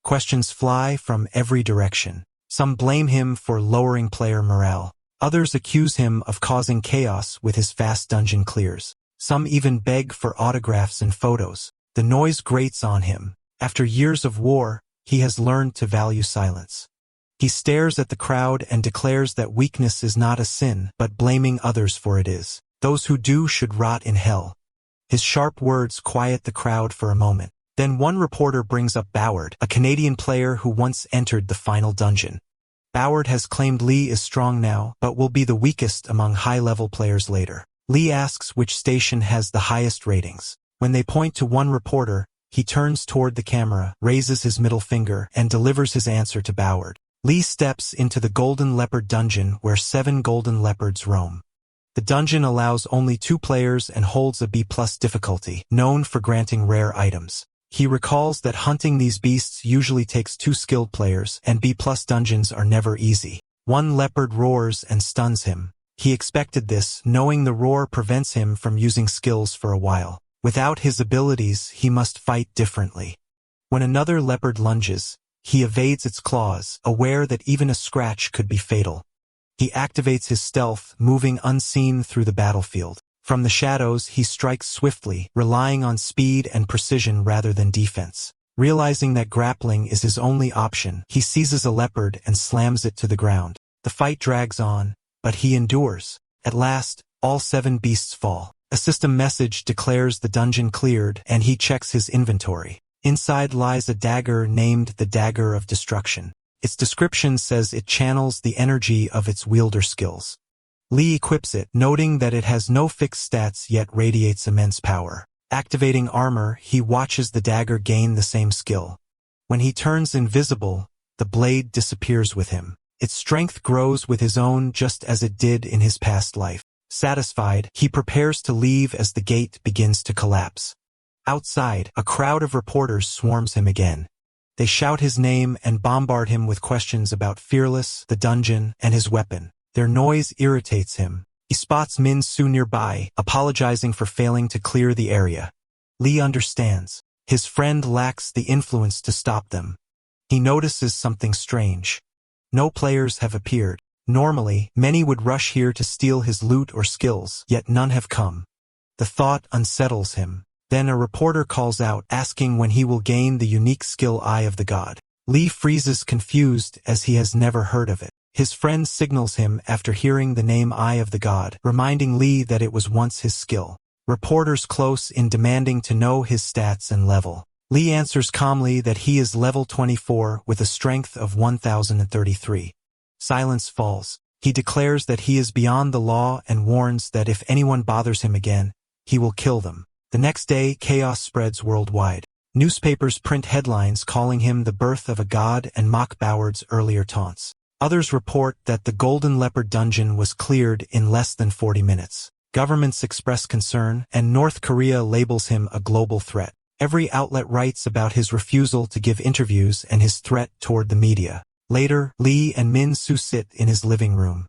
Questions fly from every direction. Some blame him for lowering player morale. Others accuse him of causing chaos with his fast dungeon clears. Some even beg for autographs and photos. The noise grates on him. After years of war, he has learned to value silence. He stares at the crowd and declares that weakness is not a sin, but blaming others for it is. Those who do should rot in hell. His sharp words quiet the crowd for a moment. Then one reporter brings up Boward, a Canadian player who once entered the final dungeon. Boward has claimed Lee is strong now, but will be the weakest among high-level players later. Lee asks which station has the highest ratings. When they point to one reporter, he turns toward the camera, raises his middle finger, and delivers his answer to Boward. Lee steps into the Golden Leopard dungeon where 7 golden leopards roam. The dungeon allows only 2 players and holds a B+ difficulty, known for granting rare items. He recalls that hunting these beasts usually takes 2 skilled players, and B+ dungeons are never easy. One leopard roars and stuns him. He expected this, knowing the roar prevents him from using skills for a while. Without his abilities, he must fight differently. When another leopard lunges, he evades its claws, aware that even a scratch could be fatal. He activates his stealth, moving unseen through the battlefield. From the shadows, he strikes swiftly, relying on speed and precision rather than defense. Realizing that grappling is his only option, he seizes a leopard and slams it to the ground. The fight drags on, but he endures. At last, all 7 beasts fall. A system message declares the dungeon cleared, and he checks his inventory. Inside lies a dagger named the Dagger of Destruction. Its description says it channels the energy of its wielder skills. Lee equips it, noting that it has no fixed stats yet radiates immense power. Activating armor, he watches the dagger gain the same skill. When he turns invisible, the blade disappears with him. Its strength grows with his own just as it did in his past life. Satisfied, he prepares to leave as the gate begins to collapse. Outside, a crowd of reporters swarms him again. They shout his name and bombard him with questions about Fearless, the dungeon, and his weapon. Their noise irritates him. He spots Min Soo nearby, apologizing for failing to clear the area. Lee understands. His friend lacks the influence to stop them. He notices something strange. No players have appeared. Normally, many would rush here to steal his loot or skills, yet none have come. The thought unsettles him. Then a reporter calls out, asking when he will gain the unique skill Eye of the God. Lee freezes confused as he has never heard of it. His friend signals him after hearing the name Eye of the God, reminding Lee that it was once his skill. Reporters close in demanding to know his stats and level. Lee answers calmly that he is level 24 with a strength of 1033. Silence falls. He declares that he is beyond the law and warns that if anyone bothers him again, he will kill them. The next day, chaos spreads worldwide. Newspapers print headlines calling him the birth of a god and mock Boward's earlier taunts. Others report that the Golden Leopard dungeon was cleared in less than 40 minutes. Governments express concern, and North Korea labels him a global threat. Every outlet writes about his refusal to give interviews and his threat toward the media. Later, Lee and Min Soo sit in his living room.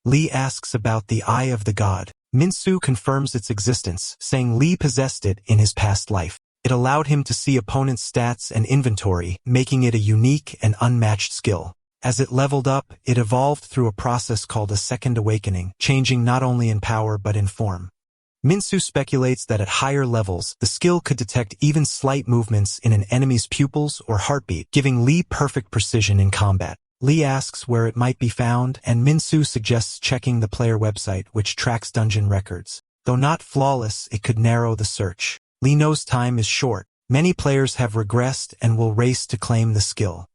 Lee asks about the Eye of the God. Min Soo confirms its existence, saying Lee possessed it in his past life. It allowed him to see opponents' stats and inventory, making it a unique and unmatched skill. As it leveled up, it evolved through a process called a second awakening, changing not only in power but in form. Min Soo speculates that at higher levels, the skill could detect even slight movements in an enemy's pupils or heartbeat, giving Lee perfect precision in combat. Lee asks where it might be found, and Min Soo suggests checking the player website, which tracks dungeon records. Though not flawless, it could narrow the search. Lee knows time is short. Many players have regressed and will race to claim the skill.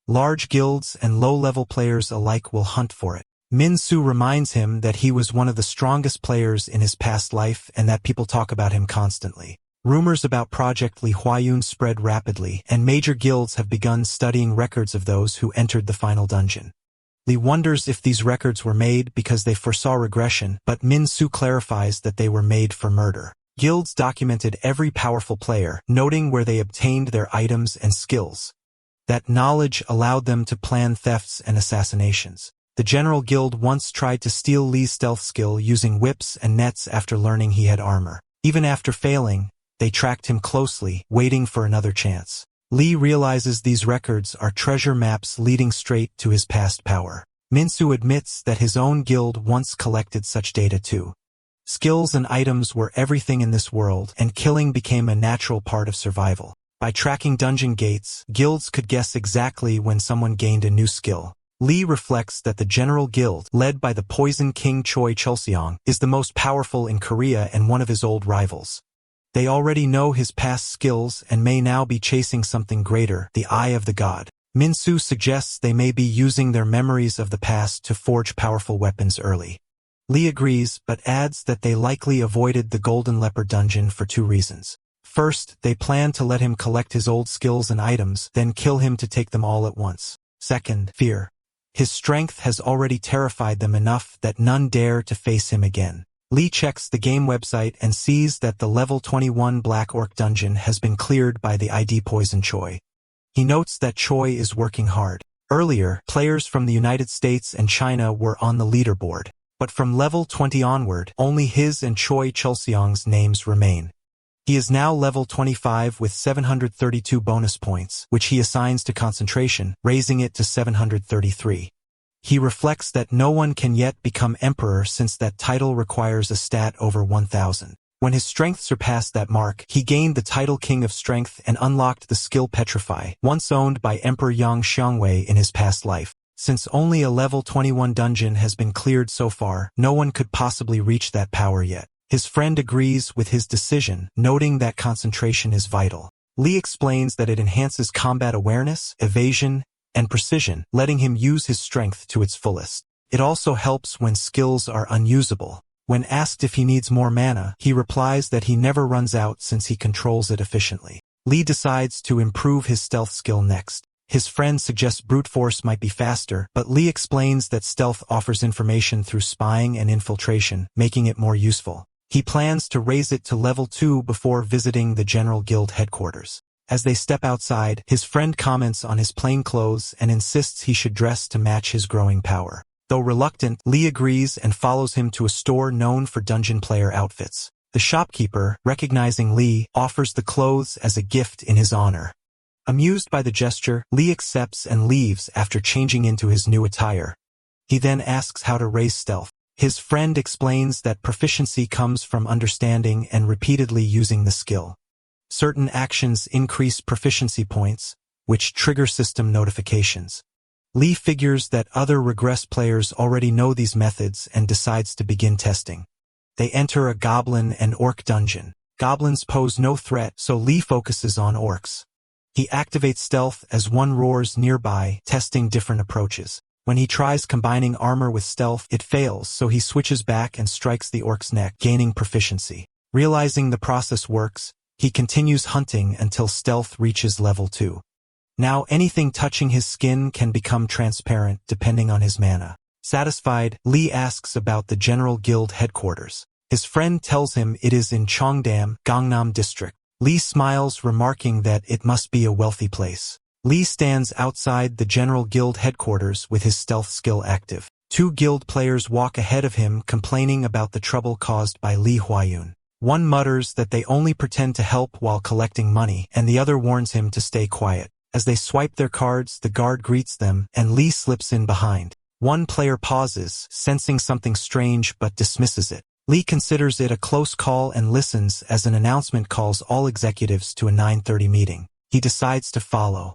Large guilds and low-level players alike will hunt for it. Min Soo reminds him that he was one of the strongest players in his past life and that people talk about him constantly. Rumors about Project Li Huayun spread rapidly, and major guilds have begun studying records of those who entered the final dungeon. Lee wonders if these records were made because they foresaw regression, but Min Soo clarifies that they were made for murder. Guilds documented every powerful player, noting where they obtained their items and skills. That knowledge allowed them to plan thefts and assassinations. The General Guild once tried to steal Lee's stealth skill using whips and nets after learning he had armor. Even after failing, they tracked him closely, waiting for another chance. Lee realizes these records are treasure maps leading straight to his past power. Min Soo admits that his own guild once collected such data too. Skills and items were everything in this world, and killing became a natural part of survival. By tracking dungeon gates, guilds could guess exactly when someone gained a new skill. Lee reflects that the General Guild, led by the Poison King Choi Chulseong, is the most powerful in Korea and one of his old rivals. They already know his past skills and may now be chasing something greater, the Eye of the God. Min Soo suggests they may be using their memories of the past to forge powerful weapons early. Lee agrees, but adds that they likely avoided the Golden Leopard dungeon for 2 reasons. First, they plan to let him collect his old skills and items, then kill him to take them all at once. Second, fear. His strength has already terrified them enough that none dare to face him again. Lee checks the game website and sees that the level 21 Black Orc dungeon has been cleared by the ID Poison Choi. He notes that Choi is working hard. Earlier, players from the United States and China were on the leaderboard, but from level 20 onward, only his and Choi Chulseong's names remain. He is now level 25 with 732 bonus points, which he assigns to concentration, raising it to 733. He reflects that no one can yet become emperor since that title requires a stat over 1000. When his strength surpassed that mark, he gained the title King of Strength and unlocked the skill Petrify, once owned by Emperor Yang Xiongwei in his past life. Since only a level 21 dungeon has been cleared so far, no one could possibly reach that power yet. His friend agrees with his decision, noting that concentration is vital. Lee explains that it enhances combat awareness, evasion, and precision, letting him use his strength to its fullest. It also helps when skills are unusable. When asked if he needs more mana, he replies that he never runs out since he controls it efficiently. Lee decides to improve his stealth skill next. His friend suggests brute force might be faster, but Lee explains that stealth offers information through spying and infiltration, making it more useful. He plans to raise it to level 2 before visiting the General Guild headquarters. As they step outside, his friend comments on his plain clothes and insists he should dress to match his growing power. Though reluctant, Lee agrees and follows him to a store known for dungeon player outfits. The shopkeeper, recognizing Lee, offers the clothes as a gift in his honor. Amused by the gesture, Lee accepts and leaves after changing into his new attire. He then asks how to raise stealth. His friend explains that proficiency comes from understanding and repeatedly using the skill. Certain actions increase proficiency points, which trigger system notifications. Lee figures that other Regress players already know these methods and decides to begin testing. They enter a goblin and orc dungeon. Goblins pose no threat, so Lee focuses on orcs. He activates stealth as one roars nearby, testing different approaches. When he tries combining armor with stealth, it fails, so he switches back and strikes the orc's neck, gaining proficiency. Realizing the process works, he continues hunting until stealth reaches level 2. Now anything touching his skin can become transparent depending on his mana. Satisfied, Lee asks about the General Guild headquarters. His friend tells him it is in Cheongdam, Gangnam District. Lee smiles, remarking that it must be a wealthy place. Lee stands outside the General Guild headquarters with his stealth skill active. 2 guild players walk ahead of him, complaining about the trouble caused by Lee Huayun. One mutters that they only pretend to help while collecting money, and the other warns him to stay quiet. As they swipe their cards, the guard greets them, and Lee slips in behind. One player pauses, sensing something strange but dismisses it. Lee considers it a close call and listens as an announcement calls all executives to a 9:30 meeting. He decides to follow.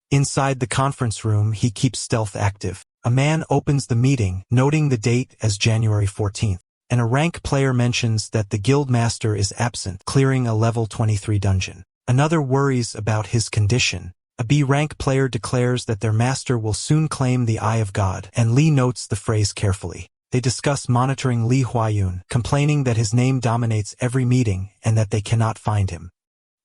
Inside the conference room, he keeps stealth active. A man opens the meeting, noting the date as January 14th, and a rank player mentions that the guild master is absent, clearing a level 23 dungeon. Another worries about his condition. A B-rank player declares that their master will soon claim the Eye of God, and Lee notes the phrase carefully. They discuss monitoring Lee Huayun, complaining that his name dominates every meeting and that they cannot find him.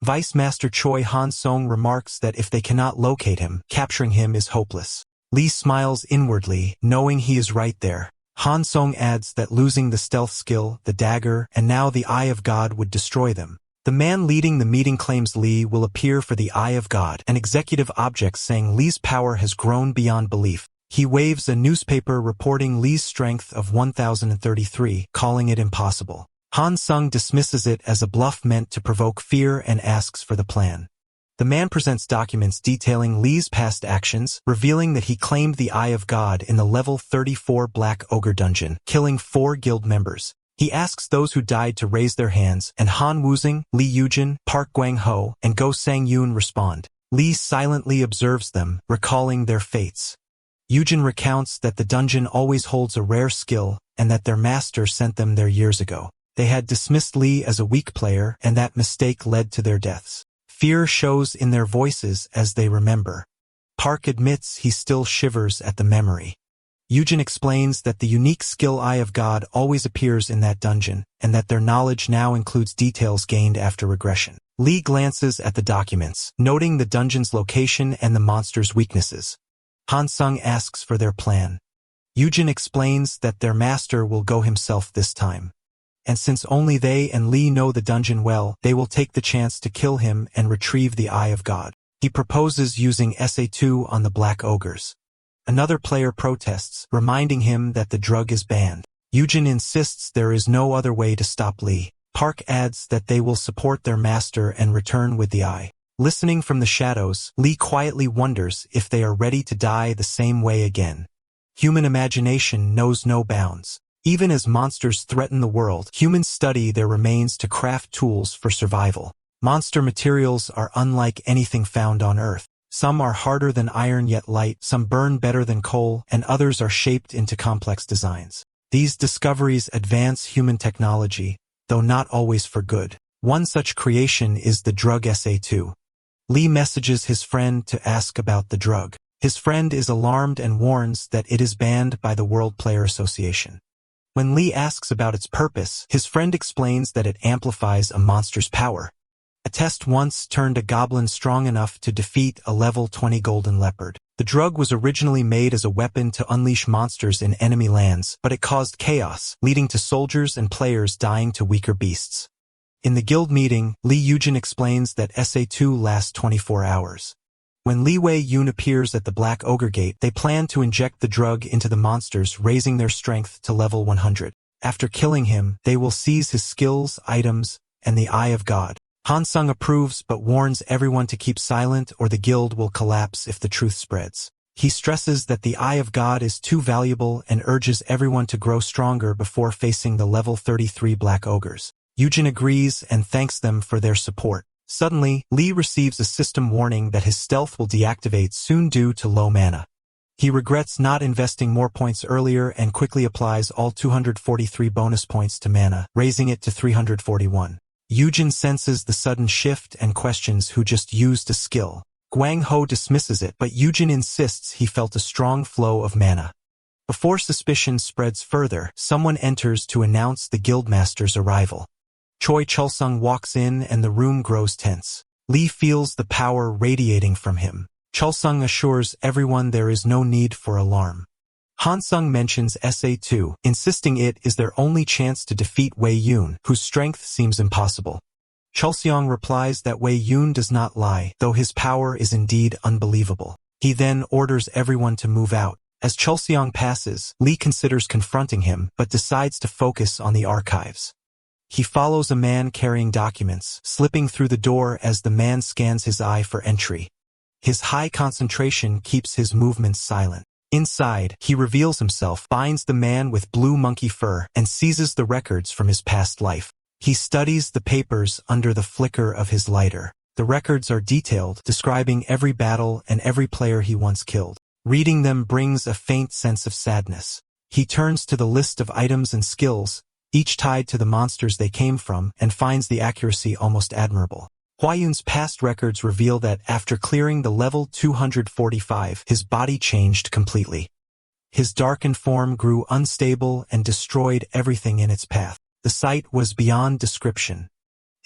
Vice Master Choi Han-song remarks that if they cannot locate him, capturing him is hopeless. Lee smiles inwardly, knowing he is right there. Han-song adds that losing the stealth skill, the dagger, and now the Eye of God would destroy them. The man leading the meeting claims Lee will appear for the Eye of God, an executive object saying Lee's power has grown beyond belief. He waves a newspaper reporting Lee's strength of 1033, calling it impossible. Han-sung dismisses it as a bluff meant to provoke fear and asks for the plan. The man presents documents detailing Lee's past actions, revealing that he claimed the Eye of God in the level 34 Black Ogre dungeon, killing 4 guild members. He asks those who died to raise their hands, and Han Wuzing, Lee Yujin, Park Gwang-ho, and Go Sang-yoon respond. Lee silently observes them, recalling their fates. Yujin recounts that the dungeon always holds a rare skill, and that their master sent them there years ago. They had dismissed Lee as a weak player, and that mistake led to their deaths. Fear shows in their voices as they remember. Park admits he still shivers at the memory. Yujin explains that the unique skill Eye of God always appears in that dungeon, and that their knowledge now includes details gained after regression. Lee glances at the documents, noting the dungeon's location and the monster's weaknesses. Han-sung asks for their plan. Yujin explains that their master will go himself this time. And since only they and Lee know the dungeon well, they will take the chance to kill him and retrieve the Eye of God. He proposes using SA2 on the Black Ogres. Another player protests, reminding him that the drug is banned. Yujin insists there is no other way to stop Lee. Park adds that they will support their master and return with the eye. Listening from the shadows, Lee quietly wonders if they are ready to die the same way again. Human imagination knows no bounds. Even as monsters threaten the world, humans study their remains to craft tools for survival. Monster materials are unlike anything found on Earth. Some are harder than iron yet light, some burn better than coal, and others are shaped into complex designs. These discoveries advance human technology, though not always for good. One such creation is the drug SA2. Lee messages his friend to ask about the drug. His friend is alarmed and warns that it is banned by the World Player Association. When Lee asks about its purpose, his friend explains that it amplifies a monster's power. A test once turned a goblin strong enough to defeat a level 20 golden leopard. The drug was originally made as a weapon to unleash monsters in enemy lands, but it caused chaos, leading to soldiers and players dying to weaker beasts. In the guild meeting, Lee Yujin explains that SA2 lasts 24 hours. When Li Wei-yun appears at the Black Ogre Gate, they plan to inject the drug into the monsters, raising their strength to level 100. After killing him, they will seize his skills, items, and the Eye of God. Han Sung approves but warns everyone to keep silent or the guild will collapse if the truth spreads. He stresses that the Eye of God is too valuable and urges everyone to grow stronger before facing the level 33 Black Ogres. Yujin agrees and thanks them for their support. Suddenly, Lee receives a system warning that his stealth will deactivate soon due to low mana. He regrets not investing more points earlier and quickly applies all 243 bonus points to mana, raising it to 341. Yujin senses the sudden shift and questions who just used a skill. Guang Ho dismisses it, but Yujin insists he felt a strong flow of mana. Before suspicion spreads further, someone enters to announce the guildmaster's arrival. Choi Chulsung walks in and the room grows tense. Lee feels the power radiating from him. Chulsung assures everyone there is no need for alarm. Hansung mentions SA2, insisting it is their only chance to defeat Wei Yun, whose strength seems impossible. Chulseong replies that Wei Yun does not lie, though his power is indeed unbelievable. He then orders everyone to move out. As Chulseong passes, Lee considers confronting him, but decides to focus on the archives. He follows a man carrying documents, slipping through the door as the man scans his eye for entry. His high concentration keeps his movements silent. Inside, he reveals himself, binds the man with blue monkey fur, and seizes the records from his past life. He studies the papers under the flicker of his lighter. The records are detailed, describing every battle and every player he once killed. Reading them brings a faint sense of sadness. He turns to the list of items and skills, each tied to the monsters they came from, and finds the accuracy almost admirable. Huayun's past records reveal that after clearing the level 245, his body changed completely. His darkened form grew unstable and destroyed everything in its path. The sight was beyond description.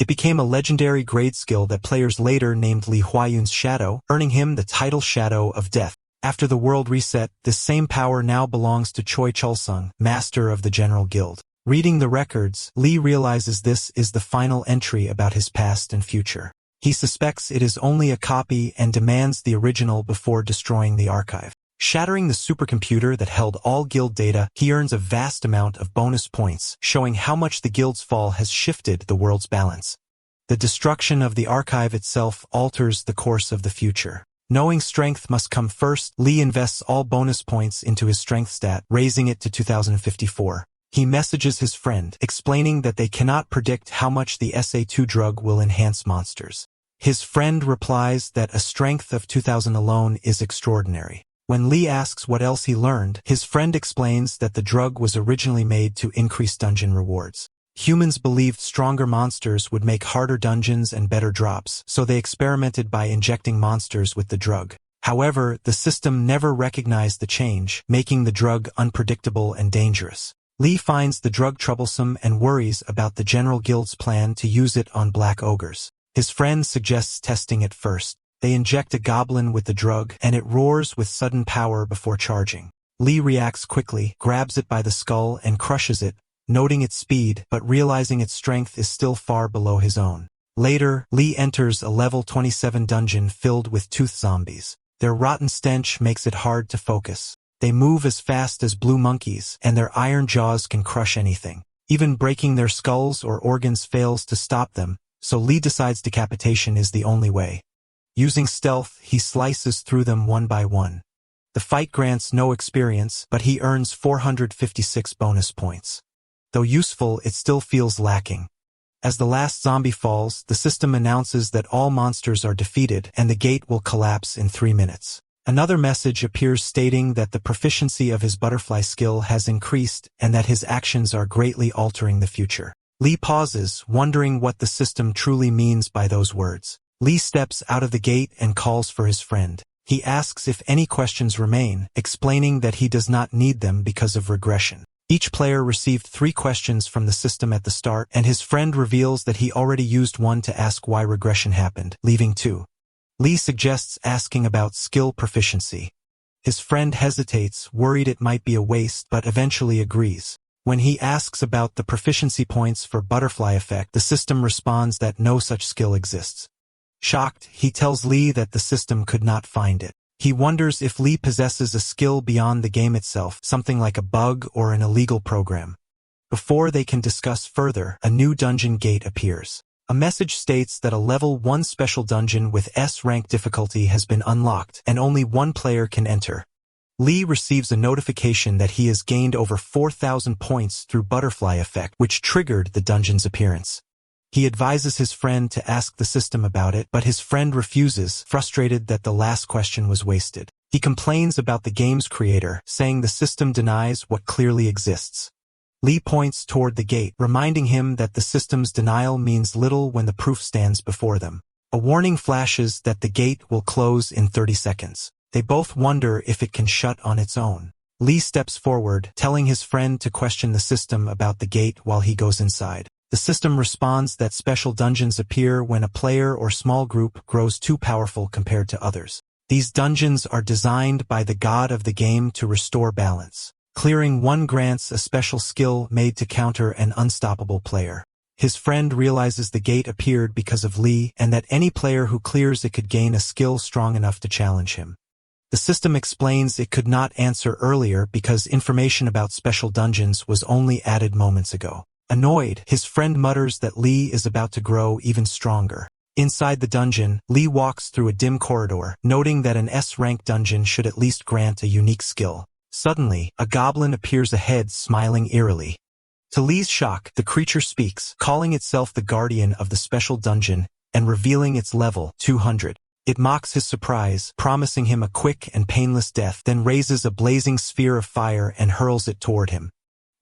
It became a legendary grade skill that players later named Li Huayun's Shadow, earning him the title Shadow of Death. After the world reset, this same power now belongs to Choi Chulsung, master of the General Guild. Reading the records, Lee realizes this is the final entry about his past and future. He suspects it is only a copy and demands the original before destroying the archive. Shattering the supercomputer that held all guild data, he earns a vast amount of bonus points, showing how much the guild's fall has shifted the world's balance. The destruction of the archive itself alters the course of the future. Knowing strength must come first, Lee invests all bonus points into his strength stat, raising it to 2054. He messages his friend, explaining that they cannot predict how much the SA2 drug will enhance monsters. His friend replies that a strength of 2000 alone is extraordinary. When Lee asks what else he learned, his friend explains that the drug was originally made to increase dungeon rewards. Humans believed stronger monsters would make harder dungeons and better drops, so they experimented by injecting monsters with the drug. However, the system never recognized the change, making the drug unpredictable and dangerous. Lee finds the drug troublesome and worries about the General Guild's plan to use it on Black Ogres. His friend suggests testing it first. They inject a goblin with the drug, and it roars with sudden power before charging. Lee reacts quickly, grabs it by the skull and crushes it, noting its speed but realizing its strength is still far below his own. Later, Lee enters a level 27 dungeon filled with tooth zombies. Their rotten stench makes it hard to focus. They move as fast as blue monkeys, and their iron jaws can crush anything. Even breaking their skulls or organs fails to stop them, so Lee decides decapitation is the only way. Using stealth, he slices through them one by one. The fight grants no experience, but he earns 456 bonus points. Though useful, it still feels lacking. As the last zombie falls, the system announces that all monsters are defeated and the gate will collapse in 3 minutes. Another message appears stating that the proficiency of his butterfly skill has increased and that his actions are greatly altering the future. Lee pauses, wondering what the system truly means by those words. Lee steps out of the gate and calls for his friend. He asks if any questions remain, explaining that he does not need them because of regression. Each player received 3 questions from the system at the start, and his friend reveals that he already used one to ask why regression happened, leaving 2. Lee suggests asking about skill proficiency. His friend hesitates, worried it might be a waste, but eventually agrees. When he asks about the proficiency points for butterfly effect, the system responds that no such skill exists. Shocked, he tells Lee that the system could not find it. He wonders if Lee possesses a skill beyond the game itself, something like a bug or an illegal program. Before they can discuss further, a new dungeon gate appears. A message states that a level 1 special dungeon with S-rank difficulty has been unlocked, and only 1 player can enter. Lee receives a notification that he has gained over 4,000 points through butterfly effect, which triggered the dungeon's appearance. He advises his friend to ask the system about it, but his friend refuses, frustrated that the last question was wasted. He complains about the game's creator, saying the system denies what clearly exists. Lee points toward the gate, reminding him that the system's denial means little when the proof stands before them. A warning flashes that the gate will close in 30 seconds. They both wonder if it can shut on its own. Lee steps forward, telling his friend to question the system about the gate while he goes inside. The system responds that special dungeons appear when a player or small group grows too powerful compared to others. These dungeons are designed by the god of the game to restore balance. Clearing one grants a special skill made to counter an unstoppable player. His friend realizes the gate appeared because of Lee and that any player who clears it could gain a skill strong enough to challenge him. The system explains it could not answer earlier because information about special dungeons was only added moments ago. Annoyed, his friend mutters that Lee is about to grow even stronger. Inside the dungeon, Lee walks through a dim corridor, noting that an S-rank dungeon should at least grant a unique skill. Suddenly, a goblin appears ahead, smiling eerily. To Lee's shock, the creature speaks, calling itself the guardian of the special dungeon and revealing its level, 200. It mocks his surprise, promising him a quick and painless death, then raises a blazing sphere of fire and hurls it toward him.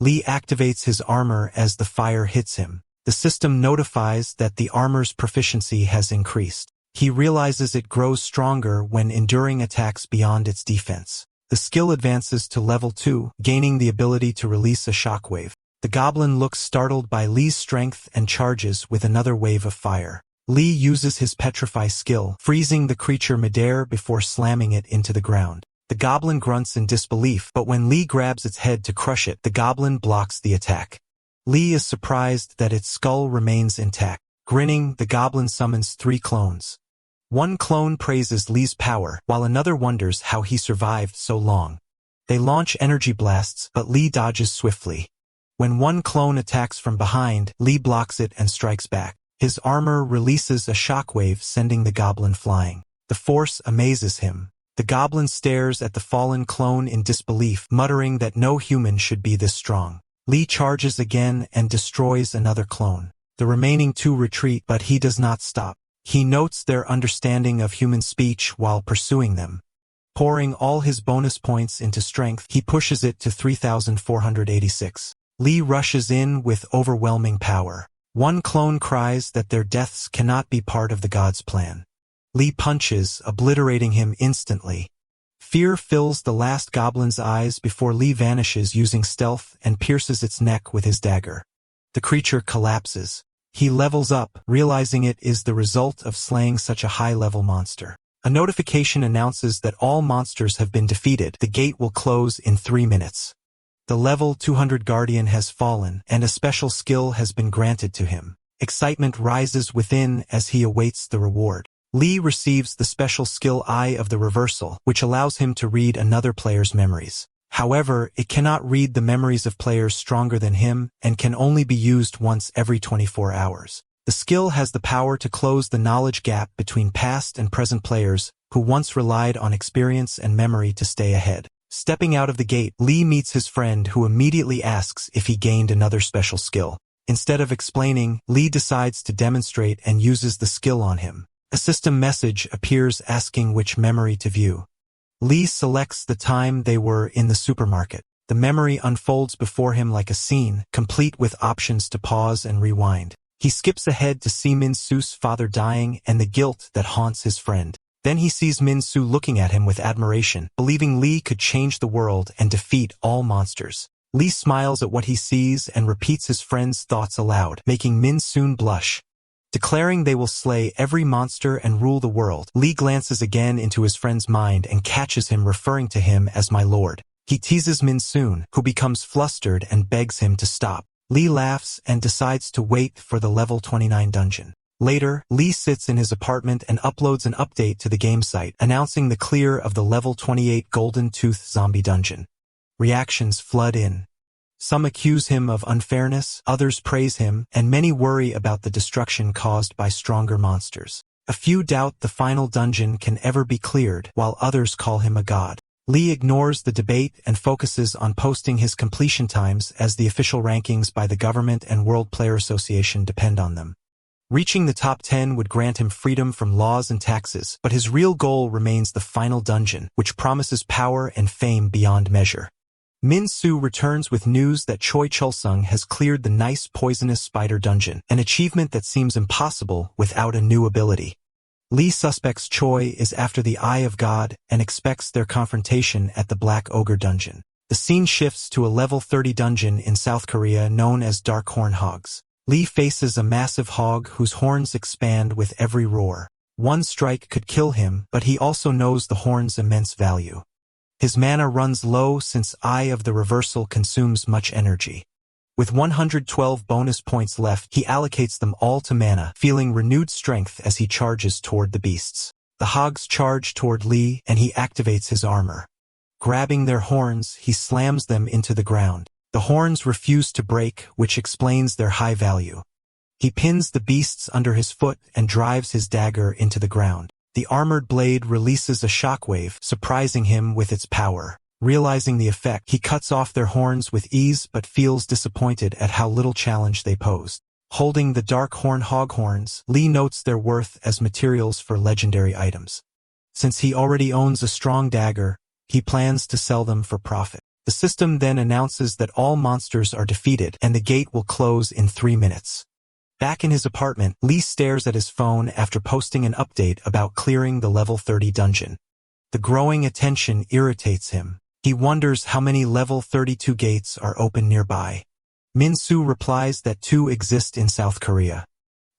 Lee activates his armor as the fire hits him. The system notifies that the armor's proficiency has increased. He realizes it grows stronger when enduring attacks beyond its defense. The skill advances to level 2, gaining the ability to release a shockwave. The goblin looks startled by Lee's strength and charges with another wave of fire. Lee uses his petrify skill, freezing the creature midair before slamming it into the ground. The goblin grunts in disbelief, but when Lee grabs its head to crush it, the goblin blocks the attack. Lee is surprised that its skull remains intact. Grinning, the goblin summons 3 clones. One clone praises Lee's power, while another wonders how he survived so long. They launch energy blasts, but Lee dodges swiftly. When one clone attacks from behind, Lee blocks it and strikes back. His armor releases a shockwave, sending the goblin flying. The force amazes him. The goblin stares at the fallen clone in disbelief, muttering that no human should be this strong. Lee charges again and destroys another clone. The remaining 2 retreat, but he does not stop. He notes their understanding of human speech while pursuing them. Pouring all his bonus points into strength, he pushes it to 3,486. Lee rushes in with overwhelming power. One clone cries that their deaths cannot be part of the god's plan. Lee punches, obliterating him instantly. Fear fills the last goblin's eyes before Lee vanishes using stealth and pierces its neck with his dagger. The creature collapses. He levels up, realizing it is the result of slaying such a high-level monster. A notification announces that all monsters have been defeated. The gate will close in 3 minutes. The level 200 guardian has fallen, and a special skill has been granted to him. Excitement rises within as he awaits the reward. Lee receives the special skill Eye of the Reversal, which allows him to read another player's memories. However, it cannot read the memories of players stronger than him and can only be used once every 24 hours. The skill has the power to close the knowledge gap between past and present players who once relied on experience and memory to stay ahead. Stepping out of the gate, Lee meets his friend who immediately asks if he gained another special skill. Instead of explaining, Lee decides to demonstrate and uses the skill on him. A system message appears asking which memory to view. Lee selects the time they were in the supermarket. The memory unfolds before him like a scene, complete with options to pause and rewind. He skips ahead to see Min-soo's father dying and the guilt that haunts his friend. Then he sees Min-soo looking at him with admiration, believing Lee could change the world and defeat all monsters. Lee smiles at what he sees and repeats his friend's thoughts aloud, making Min-soo blush. Declaring they will slay every monster and rule the world, Lee glances again into his friend's mind and catches him referring to him as my lord. He teases Min-soo, who becomes flustered and begs him to stop. Lee laughs and decides to wait for the level 29 dungeon. Later, Lee sits in his apartment and uploads an update to the game site, announcing the clear of the level 28 Golden Tooth Zombie Dungeon. Reactions flood in. Some accuse him of unfairness, others praise him, and many worry about the destruction caused by stronger monsters. A few doubt the final dungeon can ever be cleared, while others call him a god. Lee ignores the debate and focuses on posting his completion times as the official rankings by the government and World Player Association depend on them. Reaching the top 10 would grant him freedom from laws and taxes, but his real goal remains the final dungeon, which promises power and fame beyond measure. Min-soo returns with news that Choi Chul-sung has cleared the nice poisonous spider dungeon, an achievement that seems impossible without a new ability. Lee suspects Choi is after the Eye of God and expects their confrontation at the Black Ogre dungeon. The scene shifts to a level 30 dungeon in South Korea known as Dark Horn Hogs. Lee faces a massive hog whose horns expand with every roar. One strike could kill him, but he also knows the horn's immense value. His mana runs low since Eye of the Reversal consumes much energy. With 112 bonus points left, he allocates them all to mana, feeling renewed strength as he charges toward the beasts. The hogs charge toward Lee, and he activates his armor. Grabbing their horns, he slams them into the ground. The horns refuse to break, which explains their high value. He pins the beasts under his foot and drives his dagger into the ground. The armored blade releases a shockwave, surprising him with its power. Realizing the effect, he cuts off their horns with ease but feels disappointed at how little challenge they posed. Holding the dark horn hog horns, Lee notes their worth as materials for legendary items. Since he already owns a strong dagger, he plans to sell them for profit. The system then announces that all monsters are defeated and the gate will close in 3 minutes. Back in his apartment, Lee stares at his phone after posting an update about clearing the level 30 dungeon. The growing attention irritates him. He wonders how many level 32 gates are open nearby. Min-soo replies that 2 exist in South Korea.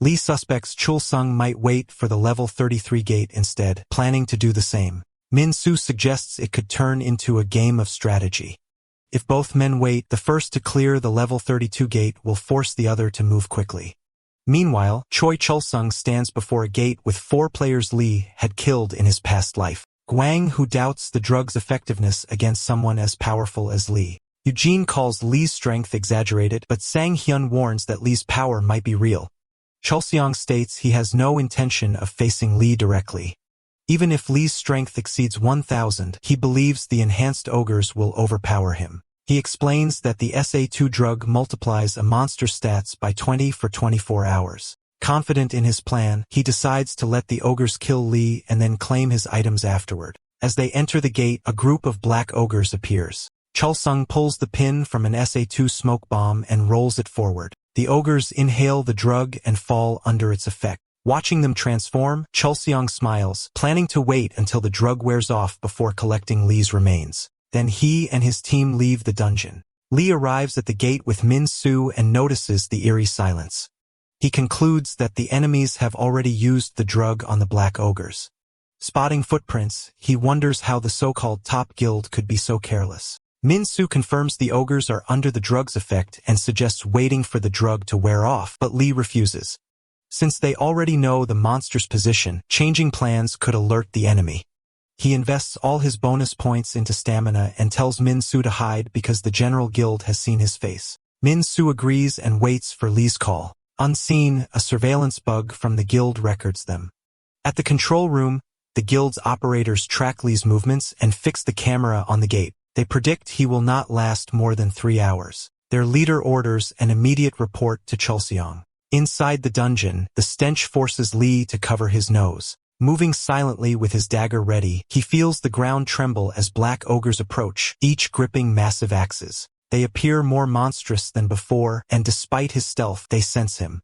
Lee suspects Chul-sung might wait for the level 33 gate instead, planning to do the same. Min-soo suggests it could turn into a game of strategy. If both men wait, the first to clear the level 32 gate will force the other to move quickly. Meanwhile, Choi Chul-sung stands before a gate with 4 players Lee had killed in his past life. Gwang, who doubts the drug's effectiveness against someone as powerful as Lee. Eugene calls Lee's strength exaggerated, but Sang Hyun warns that Lee's power might be real. Chulseong states he has no intention of facing Lee directly. Even if Lee's strength exceeds 1,000, he believes the enhanced ogres will overpower him. He explains that the SA2 drug multiplies a monster's stats by 20 for 24 hours. Confident in his plan, he decides to let the ogres kill Lee and then claim his items afterward. As they enter the gate, a group of black ogres appears. Chul-sung pulls the pin from an SA2 smoke bomb and rolls it forward. The ogres inhale the drug and fall under its effect. Watching them transform, Chulseong smiles, planning to wait until the drug wears off before collecting Lee's remains. Then he and his team leave the dungeon. Lee arrives at the gate with Min-soo and notices the eerie silence. He concludes that the enemies have already used the drug on the black ogres. Spotting footprints, he wonders how the so-called top guild could be so careless. Min-soo confirms the ogres are under the drug's effect and suggests waiting for the drug to wear off, but Lee refuses. Since they already know the monster's position, changing plans could alert the enemy. He invests all his bonus points into stamina and tells Min-Su to hide because the General Guild has seen his face. Min-Su agrees and waits for Lee's call. Unseen, a surveillance bug from the guild records them. At the control room, the guild's operators track Lee's movements and fix the camera on the gate. They predict he will not last more than 3 hours. Their leader orders an immediate report to Cholseong. Inside the dungeon, the stench forces Lee to cover his nose. Moving silently with his dagger ready, he feels the ground tremble as black ogres approach, each gripping massive axes. They appear more monstrous than before, and despite his stealth, they sense him.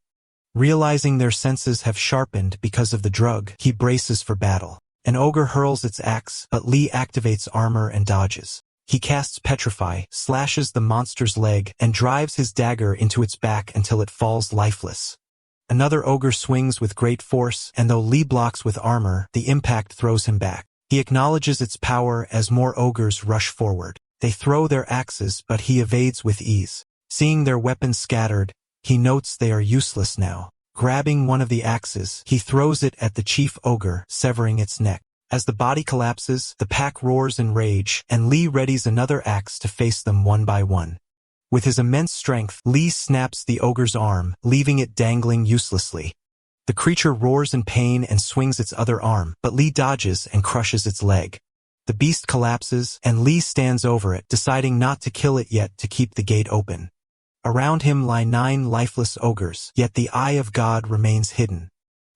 Realizing their senses have sharpened because of the drug, he braces for battle. An ogre hurls its axe, but Lee activates armor and dodges. He casts Petrify, slashes the monster's leg, and drives his dagger into its back until it falls lifeless. Another ogre swings with great force, and though Lee blocks with armor, the impact throws him back. He acknowledges its power as more ogres rush forward. They throw their axes, but he evades with ease. Seeing their weapons scattered, he notes they are useless now. Grabbing one of the axes, he throws it at the chief ogre, severing its neck. As the body collapses, the pack roars in rage, and Lee readies another axe to face them one by one. With his immense strength, Lee snaps the ogre's arm, leaving it dangling uselessly. The creature roars in pain and swings its other arm, but Lee dodges and crushes its leg. The beast collapses, and Lee stands over it, deciding not to kill it yet to keep the gate open. Around him lie 9 lifeless ogres, yet the eye of God remains hidden.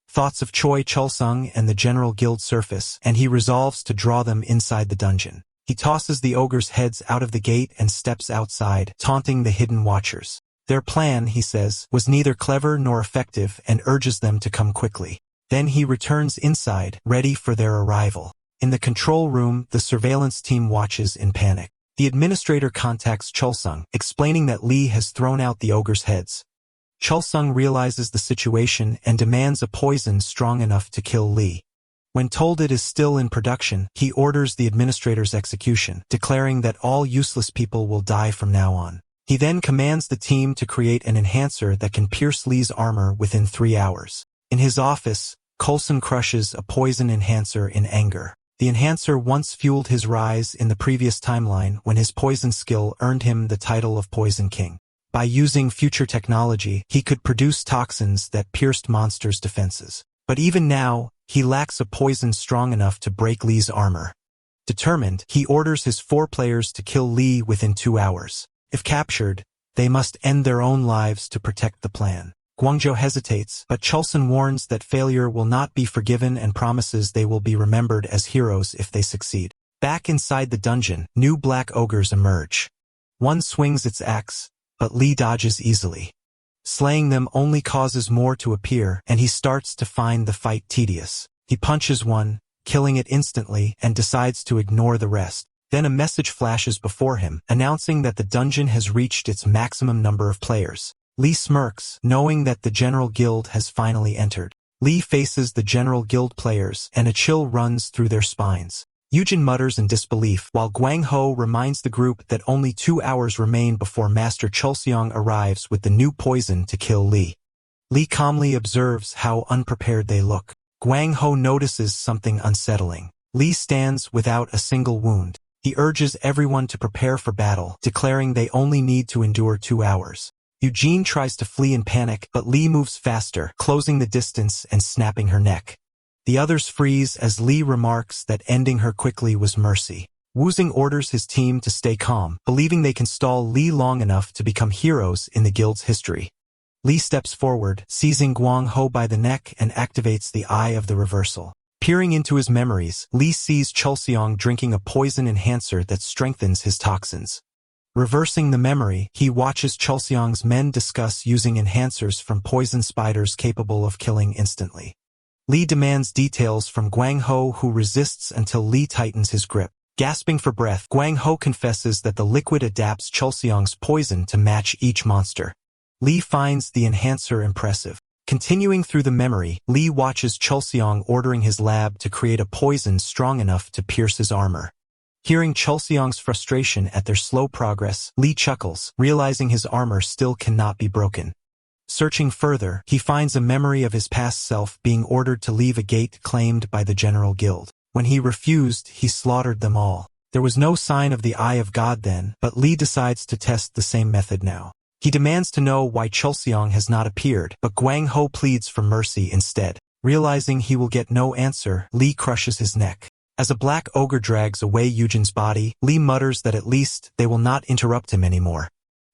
Thoughts of Choi Chulsung and the General Guild surface, and he resolves to draw them inside the dungeon. He tosses the ogres' heads out of the gate and steps outside, taunting the hidden watchers. Their plan, he says, was neither clever nor effective and urges them to come quickly. Then he returns inside, ready for their arrival. In the control room, the surveillance team watches in panic. The administrator contacts Chulsung, explaining that Lee has thrown out the ogres' heads. Chulsung realizes the situation and demands a poison strong enough to kill Lee. When told it is still in production, he orders the administrator's execution, declaring that all useless people will die from now on. He then commands the team to create an enhancer that can pierce Lee's armor within 3 hours. In his office, Coulson crushes a poison enhancer in anger. The enhancer once fueled his rise in the previous timeline when his poison skill earned him the title of Poison King. By using future technology, he could produce toxins that pierced monsters' defenses. But even now, he lacks a poison strong enough to break Lee's armor. Determined, he orders his 4 players to kill Lee within 2 hours. If captured, they must end their own lives to protect the plan. Guangzhou hesitates, but Chulson warns that failure will not be forgiven and promises they will be remembered as heroes if they succeed. Back inside the dungeon, new black ogres emerge. One swings its axe, but Lee dodges easily. Slaying them only causes more to appear, and he starts to find the fight tedious. He punches one, killing it instantly, and decides to ignore the rest. Then a message flashes before him, announcing that the dungeon has reached its maximum number of players. Lee smirks, knowing that the General Guild has finally entered. Lee faces the General Guild players, and a chill runs through their spines. Yujin mutters in disbelief, while Guang Ho reminds the group that only 2 hours remain before Master Chulseong arrives with the new poison to kill Lee. Lee calmly observes how unprepared they look. Guang Ho notices something unsettling. Lee stands without a single wound. He urges everyone to prepare for battle, declaring they only need to endure 2 hours. Eugene tries to flee in panic, but Lee moves faster, closing the distance and snapping her neck. The others freeze as Lee remarks that ending her quickly was mercy. Wuzing orders his team to stay calm, believing they can stall Lee long enough to become heroes in the guild's history. Lee steps forward, seizing Guang Ho by the neck and activates the Eye of the Reversal. Peering into his memories, Lee sees Chulseong drinking a poison enhancer that strengthens his toxins. Reversing the memory, he watches Chulseong's men discuss using enhancers from poison spiders capable of killing instantly. Lee demands details from Guang Ho, who resists until Lee tightens his grip. Gasping for breath, Guang Ho confesses that the liquid adapts Chulseong's poison to match each monster. Lee finds the enhancer impressive. Continuing through the memory, Lee watches Chulseong ordering his lab to create a poison strong enough to pierce his armor. Hearing Chulseong's frustration at their slow progress, Lee chuckles, realizing his armor still cannot be broken. Searching further, he finds a memory of his past self being ordered to leave a gate claimed by the General Guild. When he refused, he slaughtered them all. There was no sign of the Eye of God then, but Lee decides to test the same method now. He demands to know why Cholseong has not appeared, but Gwang Ho pleads for mercy instead. Realizing he will get no answer, Lee crushes his neck. As a black ogre drags away Eugen's body, Lee mutters that at least they will not interrupt him anymore.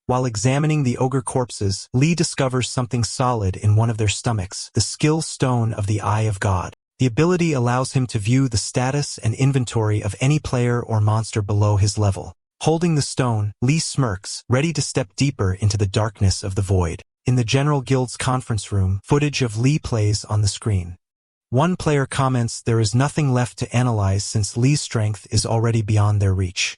While examining the ogre corpses, Lee discovers something solid in one of their stomachs, the skill stone of the Eye of God. The ability allows him to view the status and inventory of any player or monster below his level. Holding the stone, Lee smirks, ready to step deeper into the darkness of the void. In the General Guild's conference room, footage of Lee plays on the screen. One player comments there is nothing left to analyze since Lee's strength is already beyond their reach.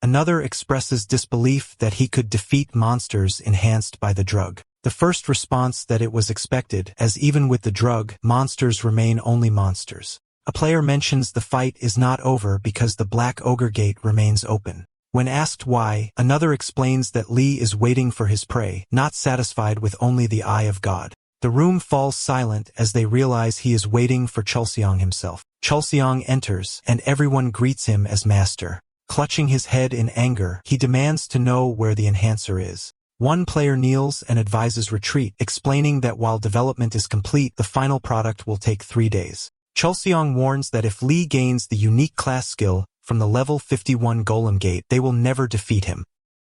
Another expresses disbelief that he could defeat monsters enhanced by the drug. The first response that it was expected, as even with the drug, monsters remain only monsters. A player mentions the fight is not over because the Black Ogre Gate remains open. When asked why, another explains that Lee is waiting for his prey, not satisfied with only the Eye of God. The room falls silent as they realize he is waiting for Cholseong himself. Cholseong enters, and everyone greets him as master. Clutching his head in anger, he demands to know where the enhancer is. One player kneels and advises retreat, explaining that while development is complete, the final product will take 3 days. Cholseong warns that if Lee gains the unique class skill from the level 51 Golem Gate, they will never defeat him.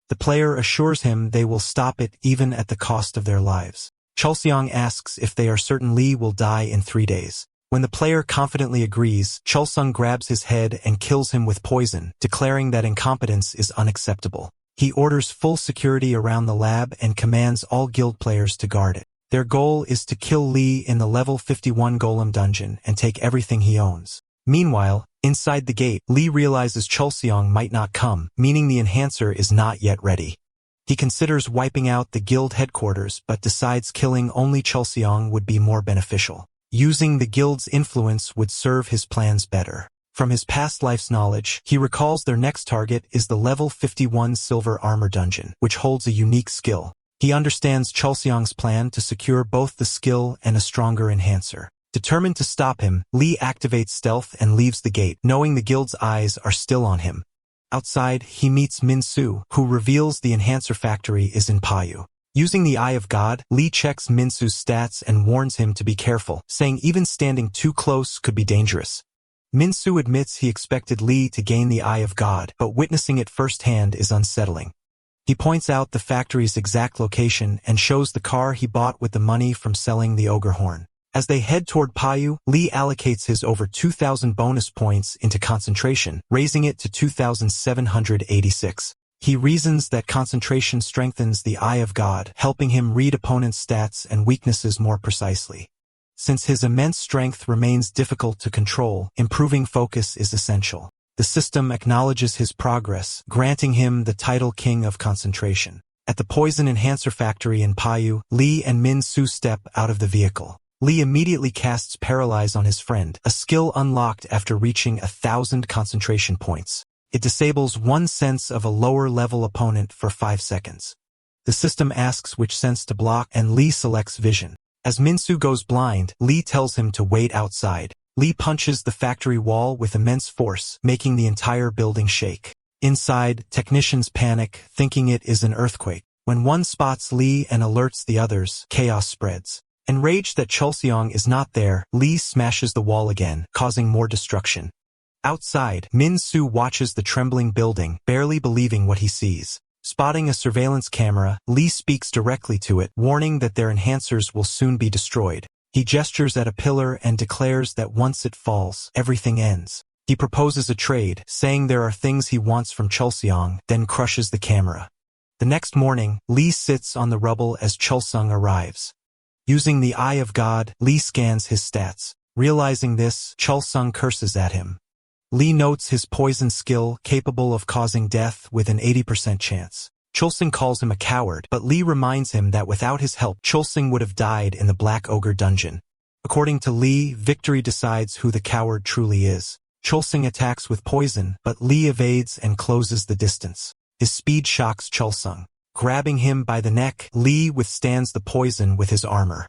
The player assures him they will stop it even at the cost of their lives. Cholseong asks if they are certain Lee will die in 3 days. When the player confidently agrees, Cholseong grabs his head and kills him with poison, declaring that incompetence is unacceptable. He orders full security around the lab and commands all guild players to guard it. Their goal is to kill Lee in the level 51 Golem dungeon and take everything he owns. Meanwhile, inside the gate, Lee realizes Cholseong might not come, meaning the enhancer is not yet ready. He considers wiping out the guild headquarters but decides killing only Cholseong would be more beneficial. Using the guild's influence would serve his plans better. From his past life's knowledge, he recalls their next target is the level 51 Silver Armor Dungeon, which holds a unique skill. He understands Cholseong's plan to secure both the skill and a stronger enhancer. Determined to stop him, Lee activates stealth and leaves the gate, knowing the guild's eyes are still on him. Outside, he meets Min-Soo, who reveals the enhancer factory is in Payu. Using the Eye of God, Lee checks Min-Soo's stats and warns him to be careful, saying even standing too close could be dangerous. Min-Soo admits he expected Lee to gain the Eye of God, but witnessing it firsthand is unsettling. He points out the factory's exact location and shows the car he bought with the money from selling the ogre horn. As they head toward Payu, Lee allocates his over 2,000 bonus points into concentration, raising it to 2,786. He reasons that concentration strengthens the Eye of God, helping him read opponents' stats and weaknesses more precisely. Since his immense strength remains difficult to control, improving focus is essential. The system acknowledges his progress, granting him the title King of Concentration. At the Poison Enhancer Factory in Payu, Lee and Min-Soo step out of the vehicle. Lee immediately casts Paralyze on his friend, a skill unlocked after reaching 1,000 concentration points. It disables one sense of a lower-level opponent for 5 seconds. The system asks which sense to block, and Lee selects Vision. As Min-Soo goes blind, Lee tells him to wait outside. Lee punches the factory wall with immense force, making the entire building shake. Inside, technicians panic, thinking it is an earthquake. When one spots Lee and alerts the others, chaos spreads. Enraged that Cholseong is not there, Lee smashes the wall again, causing more destruction. Outside, Min-Soo watches the trembling building, barely believing what he sees. Spotting a surveillance camera, Lee speaks directly to it, warning that their enhancers will soon be destroyed. He gestures at a pillar and declares that once it falls, everything ends. He proposes a trade, saying there are things he wants from Cholseong, then crushes the camera. The next morning, Lee sits on the rubble as Cholseong arrives. Using the Eye of God, Lee scans his stats. Realizing this, Cholseong curses at him. Lee notes his poison skill, capable of causing death with an 80% chance. Cholseong calls him a coward, but Lee reminds him that without his help, Cholseong would have died in the Black Ogre dungeon. According to Lee, victory decides who the coward truly is. Cholseong attacks with poison, but Lee evades and closes the distance. His speed shocks Cholseong. Grabbing him by the neck, Lee withstands the poison with his armor.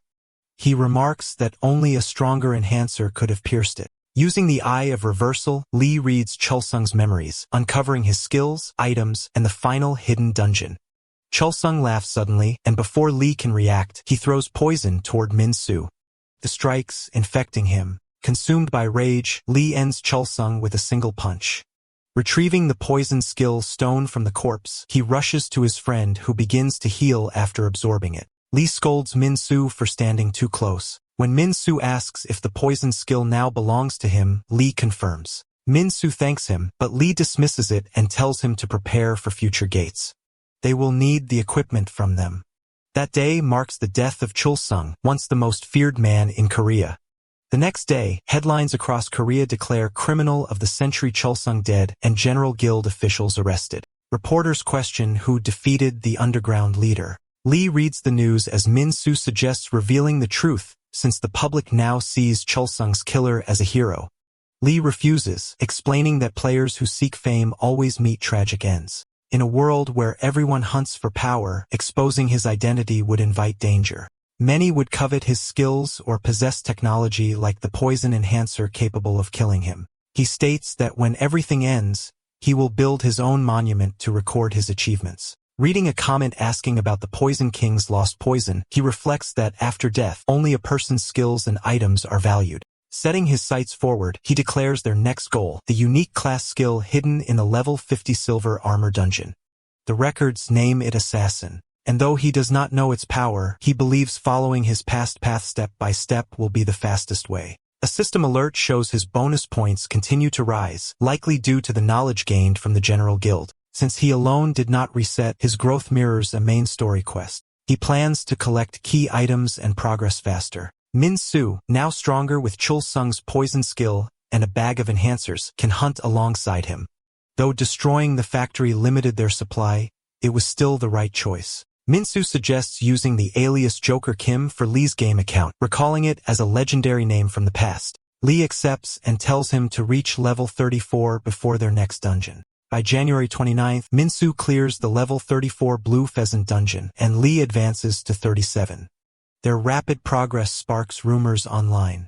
He remarks that only a stronger enhancer could have pierced it. Using the Eye of Reversal, Lee reads Chulsung's memories, uncovering his skills, items, and the final hidden dungeon. Chulsung laughs suddenly, and before Lee can react, he throws poison toward Min-Soo. The strikes, infecting him. Consumed by rage, Lee ends Chulsung with a single punch. Retrieving the poison skill stone from the corpse, he rushes to his friend who begins to heal after absorbing it. Lee scolds Min-Soo for standing too close. When Min-Soo asks if the poison skill now belongs to him, Lee confirms. Min-Soo thanks him, but Lee dismisses it and tells him to prepare for future gates. They will need the equipment from them. That day marks the death of Chulsung, once the most feared man in Korea. The next day, headlines across Korea declare criminal of the century Chulsung dead and General Guild officials arrested. Reporters question who defeated the underground leader. Lee reads the news as Min-Soo suggests revealing the truth, since the public now sees Chulsung's killer as a hero. Lee refuses, explaining that players who seek fame always meet tragic ends. In a world where everyone hunts for power, exposing his identity would invite danger. Many would covet his skills or possess technology like the poison enhancer capable of killing him. He states that when everything ends, he will build his own monument to record his achievements. Reading a comment asking about the Poison King's lost poison, he reflects that after death, only a person's skills and items are valued. Setting his sights forward, he declares their next goal, the unique class skill hidden in the level 50 silver armor dungeon. The records name it Assassin. And though he does not know its power, he believes following his past path step by step will be the fastest way. A system alert shows his bonus points continue to rise, likely due to the knowledge gained from the General Guild. Since he alone did not reset, his growth mirrors a main story quest. He plans to collect key items and progress faster. Min-Soo, now stronger with Chulsung's poison skill and a bag of enhancers, can hunt alongside him. Though destroying the factory limited their supply, it was still the right choice. Min-Soo suggests using the alias Joker Kim for Lee's game account, recalling it as a legendary name from the past. Lee accepts and tells him to reach level 34 before their next dungeon. By January 29th, Min-Soo clears the level 34 Blue Pheasant dungeon, and Lee advances to 37. Their rapid progress sparks rumors online.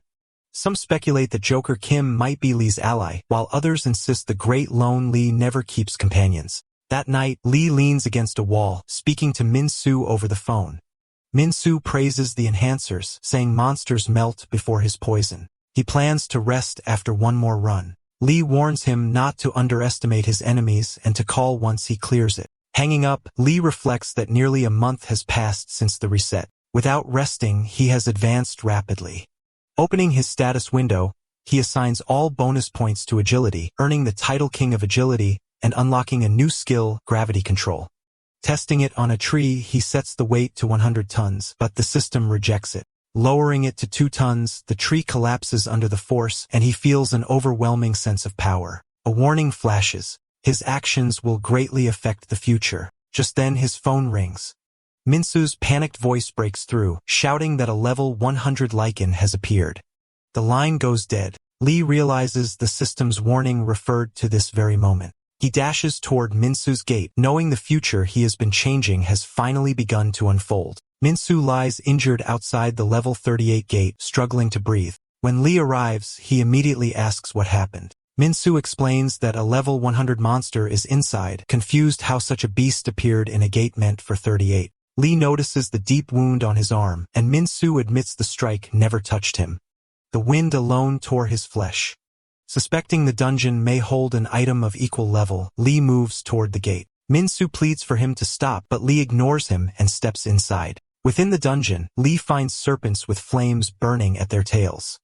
Some speculate that Joker Kim might be Lee's ally, while others insist the great lone Lee never keeps companions. That night, Lee leans against a wall, speaking to Min-Soo over the phone. Min-Soo praises the enhancers, saying monsters melt before his poison. He plans to rest after one more run. Lee warns him not to underestimate his enemies and to call once he clears it. Hanging up, Lee reflects that nearly a month has passed since the reset. Without resting, he has advanced rapidly. Opening his status window, he assigns all bonus points to agility, earning the title King of Agility, and unlocking a new skill, Gravity Control. Testing it on a tree, he sets the weight to 100 tons, but the system rejects it. Lowering it to 2 tons, the tree collapses under the force, and he feels an overwhelming sense of power. A warning flashes. His actions will greatly affect the future. Just then his phone rings. Min-Soo's panicked voice breaks through, shouting that a level 100 lichen has appeared. The line goes dead. Lee realizes the system's warning referred to this very moment. He dashes toward Min-Soo's gate, knowing the future he has been changing has finally begun to unfold. Min-Soo lies injured outside the level 38 gate, struggling to breathe. When Lee arrives, he immediately asks what happened. Min-Soo explains that a level 100 monster is inside, confused how such a beast appeared in a gate meant for 38. Lee notices the deep wound on his arm, and Min-Soo admits the strike never touched him. The wind alone tore his flesh. Suspecting the dungeon may hold an item of equal level, Lee moves toward the gate. Min-Soo pleads for him to stop, but Lee ignores him and steps inside. Within the dungeon, Lee finds serpents with flames burning at their tails.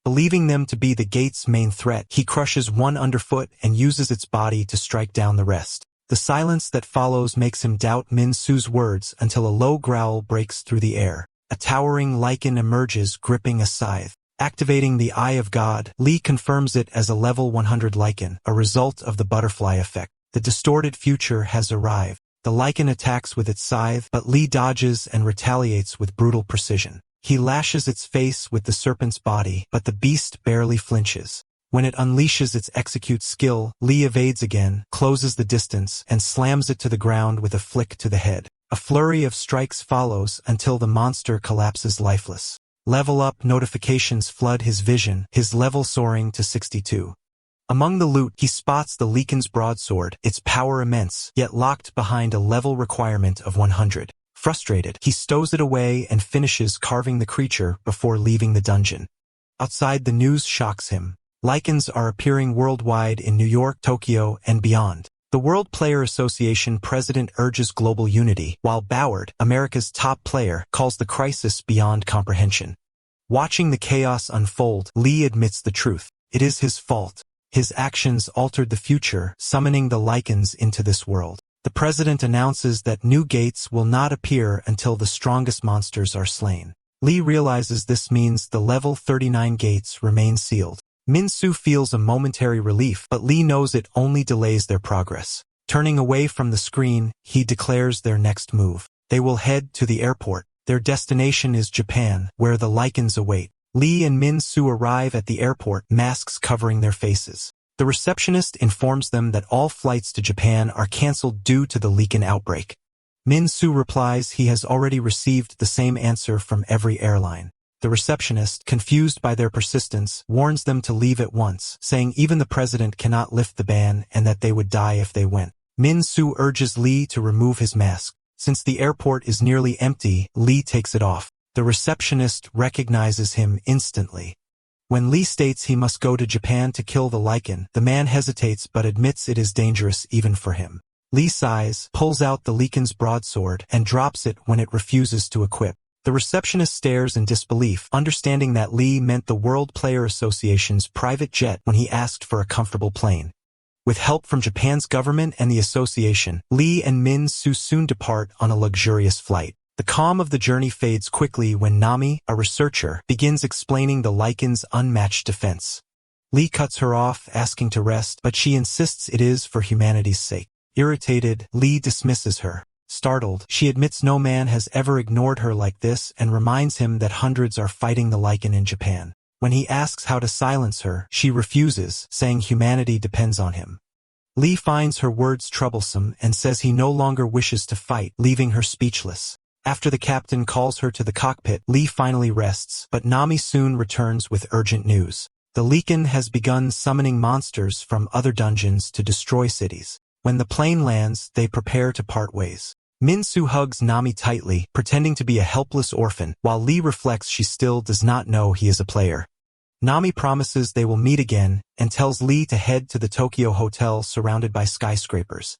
Believing them to be the gate's main threat, he crushes one underfoot and uses its body to strike down the rest. The silence that follows makes him doubt Min-Soo's words until a low growl breaks through the air. A towering lichen emerges, gripping a scythe. Activating the Eye of God, Lee confirms it as a level 100 lichen, a result of the butterfly effect. The distorted future has arrived. The lichen attacks with its scythe, but Lee dodges and retaliates with brutal precision. He lashes its face with the serpent's body, but the beast barely flinches. When it unleashes its execute skill, Lee evades again, closes the distance, and slams it to the ground with a flick to the head. A flurry of strikes follows until the monster collapses lifeless. Level up notifications flood his vision, his level soaring to 62. Among the loot, he spots the Lycan's broadsword, its power immense, yet locked behind a level requirement of 100. Frustrated, he stows it away and finishes carving the creature before leaving the dungeon. Outside, the news shocks him. Lycans are appearing worldwide in New York, Tokyo, and beyond. The World Player Association president urges global unity, while Boward, America's top player, calls the crisis beyond comprehension. Watching the chaos unfold, Lee admits the truth. It is his fault. His actions altered the future, summoning the Lycans into this world. The president announces that new gates will not appear until the strongest monsters are slain. Lee realizes this means the level 39 gates remain sealed. Min-soo feels a momentary relief, but Lee knows it only delays their progress. Turning away from the screen, he declares their next move. They will head to the airport. Their destination is Japan, where the Lycans await. Lee and Min-soo arrive at the airport, masks covering their faces. The receptionist informs them that all flights to Japan are cancelled due to the Lycan outbreak. Min-soo replies he has already received the same answer from every airline. The receptionist, confused by their persistence, warns them to leave at once, saying even the president cannot lift the ban and that they would die if they went. Min-soo urges Lee to remove his mask. Since the airport is nearly empty, Lee takes it off. The receptionist recognizes him instantly. When Lee states he must go to Japan to kill the Lycan, the man hesitates but admits it is dangerous even for him. Lee sighs, pulls out the Lycan's broadsword, and drops it when it refuses to equip. The receptionist stares in disbelief, understanding that Lee meant the World Player Association's private jet when he asked for a comfortable plane. With help from Japan's government and the association, Lee and Min-soo soon depart on a luxurious flight. The calm of the journey fades quickly when Nami, a researcher, begins explaining the Lycan's unmatched defense. Lee cuts her off, asking to rest, but she insists it is for humanity's sake. Irritated, Lee dismisses her. Startled, she admits no man has ever ignored her like this and reminds him that hundreds are fighting the Lycan in Japan. When he asks how to silence her, she refuses, saying humanity depends on him. Lee finds her words troublesome and says he no longer wishes to fight, leaving her speechless. After the captain calls her to the cockpit, Lee finally rests, but Nami soon returns with urgent news. The Lycan has begun summoning monsters from other dungeons to destroy cities. When the plane lands, they prepare to part ways. Min-soo hugs Nami tightly, pretending to be a helpless orphan, while Lee reflects she still does not know he is a player. Nami promises they will meet again, and tells Lee to head to the Tokyo hotel surrounded by skyscrapers.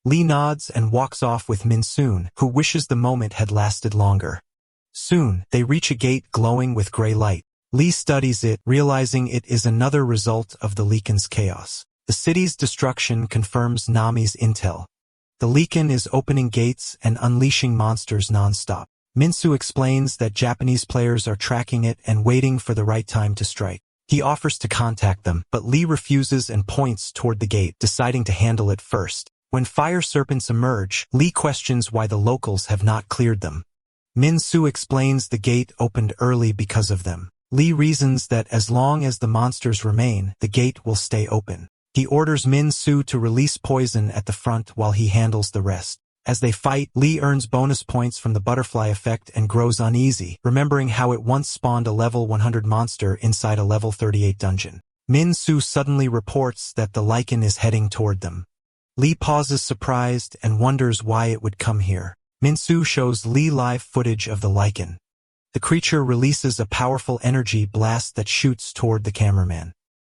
Lee nods and walks off with Min-soo, who wishes the moment had lasted longer. Soon, they reach a gate glowing with gray light. Lee studies it, realizing it is another result of the Lycan's chaos. The city's destruction confirms Nami's intel. The Lycan is opening gates and unleashing monsters non-stop. Min-soo explains that Japanese players are tracking it and waiting for the right time to strike. He offers to contact them, but Lee refuses and points toward the gate, deciding to handle it first. When fire serpents emerge, Lee questions why the locals have not cleared them. Min-soo explains the gate opened early because of them. Lee reasons that as long as the monsters remain, the gate will stay open. He orders Min-soo to release poison at the front while he handles the rest. As they fight, Lee earns bonus points from the butterfly effect and grows uneasy, remembering how it once spawned a level 100 monster inside a level 38 dungeon. Min-soo suddenly reports that the Lycan is heading toward them. Lee pauses surprised and wonders why it would come here. Min-soo shows Lee live footage of the Lycan. The creature releases a powerful energy blast that shoots toward the cameraman.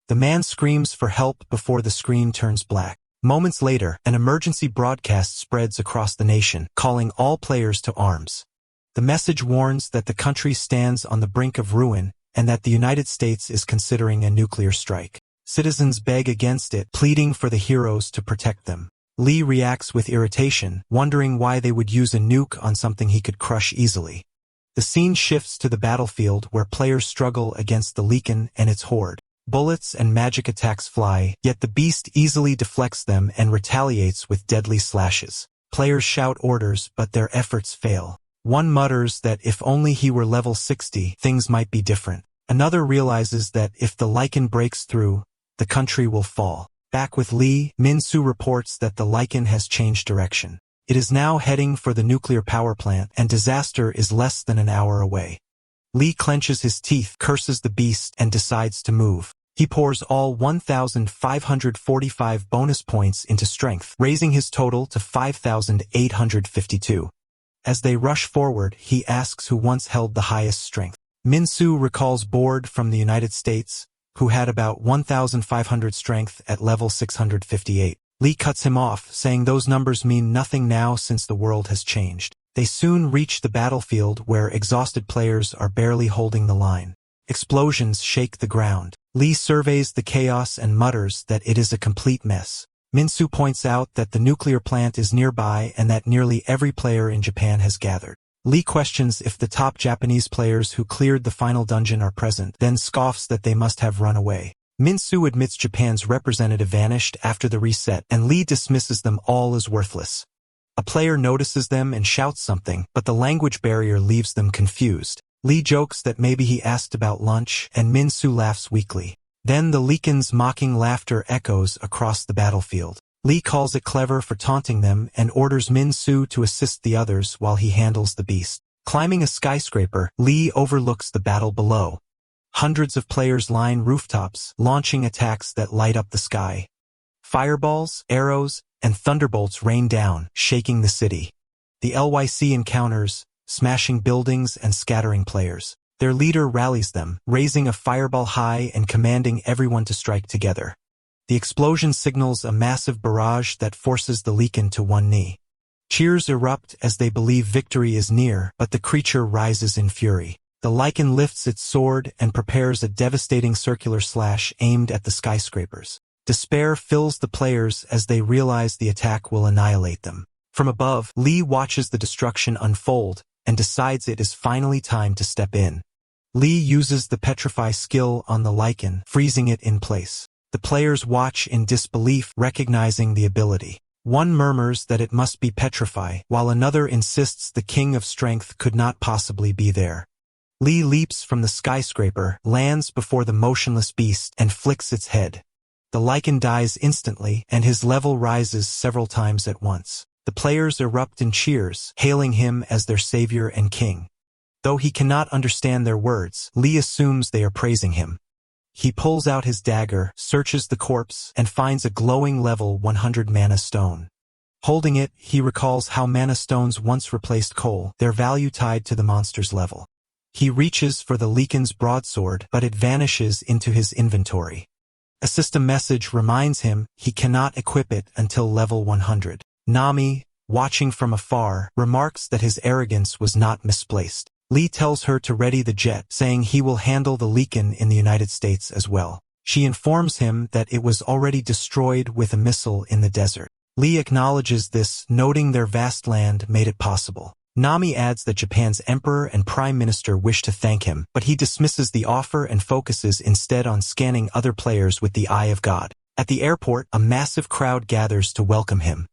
The man screams for help before the screen turns black. Moments later, an emergency broadcast spreads across the nation, calling all players to arms. The message warns that the country stands on the brink of ruin and that the United States is considering a nuclear strike. Citizens beg against it, pleading for the heroes to protect them. Lee reacts with irritation, wondering why they would use a nuke on something he could crush easily. The scene shifts to the battlefield where players struggle against the Lycan and its horde. Bullets and magic attacks fly, yet the beast easily deflects them and retaliates with deadly slashes. Players shout orders, but their efforts fail. One mutters that if only he were level 60, things might be different. Another realizes that if the Lycan breaks through, the country will fall. Back with Lee, Min-soo reports that the Lycan has changed direction. It is now heading for the nuclear power plant, and disaster is less than an hour away. Lee clenches his teeth, curses the beast, and decides to move. He pours all 1,545 bonus points into strength, raising his total to 5,852. As they rush forward, he asks who once held the highest strength. Min-soo recalls Board from the United States, who had about 1,500 strength at level 658. Lee cuts him off, saying those numbers mean nothing now since the world has changed. They soon reach the battlefield where exhausted players are barely holding the line. Explosions shake the ground. Lee surveys the chaos and mutters that it is a complete mess. Min-soo points out that the nuclear plant is nearby and that nearly every player in Japan has gathered. Lee questions if the top Japanese players who cleared the final dungeon are present, then scoffs that they must have run away. Min-soo admits Japan's representative vanished after the reset, and Lee dismisses them all as worthless. A player notices them and shouts something, but the language barrier leaves them confused. Lee jokes that maybe he asked about lunch, and Min-soo laughs weakly. Then the Leekin's mocking laughter echoes across the battlefield. Lee calls it clever for taunting them and orders Min-soo to assist the others while he handles the beast. Climbing a skyscraper, Lee overlooks the battle below. Hundreds of players line rooftops, launching attacks that light up the sky. Fireballs, arrows, and thunderbolts rain down, shaking the city. The LYC encounters, smashing buildings and scattering players. Their leader rallies them, raising a fireball high and commanding everyone to strike together. The explosion signals a massive barrage that forces the Leekin to one knee. Cheers erupt as they believe victory is near, but the creature rises in fury. The Lycan lifts its sword and prepares a devastating circular slash aimed at the skyscrapers. Despair fills the players as they realize the attack will annihilate them. From above, Lee watches the destruction unfold and decides it is finally time to step in. Lee uses the Petrify skill on the Lycan, freezing it in place. The players watch in disbelief, recognizing the ability. One murmurs that it must be Petrify, while another insists the King of Strength could not possibly be there. Lee leaps from the skyscraper, lands before the motionless beast, and flicks its head. The Lycan dies instantly, and his level rises several times at once. The players erupt in cheers, hailing him as their savior and king. Though he cannot understand their words, Lee assumes they are praising him. He pulls out his dagger, searches the corpse, and finds a glowing level 100 mana stone. Holding it, he recalls how mana stones once replaced coal, their value tied to the monster's level. He reaches for the Leekin's broadsword, but it vanishes into his inventory. A system message reminds him he cannot equip it until level 100. Nami, watching from afar, remarks that his arrogance was not misplaced. Lee tells her to ready the jet, saying he will handle the Leekin in the United States as well. She informs him that it was already destroyed with a missile in the desert. Lee acknowledges this, noting their vast land made it possible. Nami adds that Japan's emperor and prime minister wish to thank him, but he dismisses the offer and focuses instead on scanning other players with the Eye of God. At the airport, a massive crowd gathers to welcome him.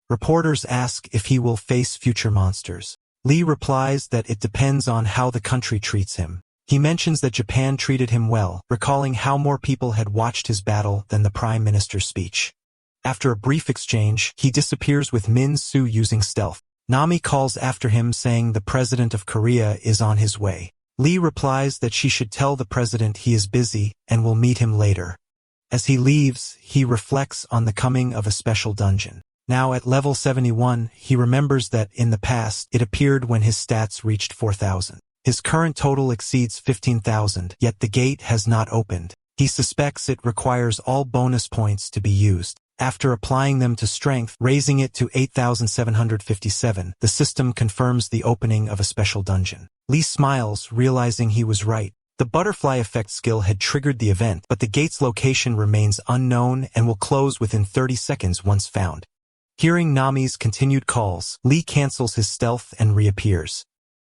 Reporters ask if he will face future monsters. Lee replies that it depends on how the country treats him. He mentions that Japan treated him well, recalling how more people had watched his battle than the prime minister's speech. After a brief exchange, he disappears with Min-soo using stealth. Nami calls after him saying the president of Korea is on his way. Lee replies that she should tell the president he is busy and will meet him later. As he leaves, he reflects on the coming of a special dungeon. Now at level 71, he remembers that in the past, it appeared when his stats reached 4,000. His current total exceeds 15,000, yet the gate has not opened. He suspects it requires all bonus points to be used. After applying them to strength, raising it to 8,757, the system confirms the opening of a special dungeon. Lee smiles, realizing he was right. The butterfly effect skill had triggered the event, but the gate's location remains unknown and will close within 30 seconds once found. Hearing Nami's continued calls, Lee cancels his stealth and reappears.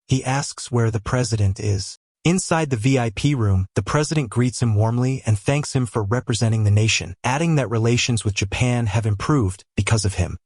He asks where the president is. Inside the VIP room, the president greets him warmly and thanks him for representing the nation, adding that relations with Japan have improved because of him.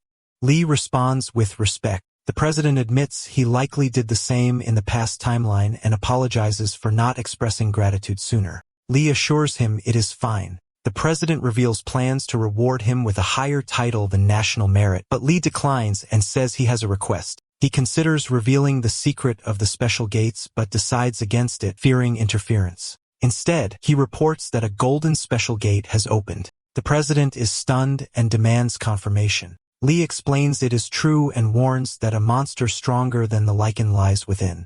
Lee responds with respect. The president admits he likely did the same in the past timeline and apologizes for not expressing gratitude sooner. Lee assures him it is fine. The president reveals plans to reward him with a higher title than national merit, but Lee declines and says he has a request. He considers revealing the secret of the special gates but decides against it, fearing interference. Instead, he reports that a golden special gate has opened. The president is stunned and demands confirmation. Lee explains it is true and warns that a monster stronger than the lichen lies within.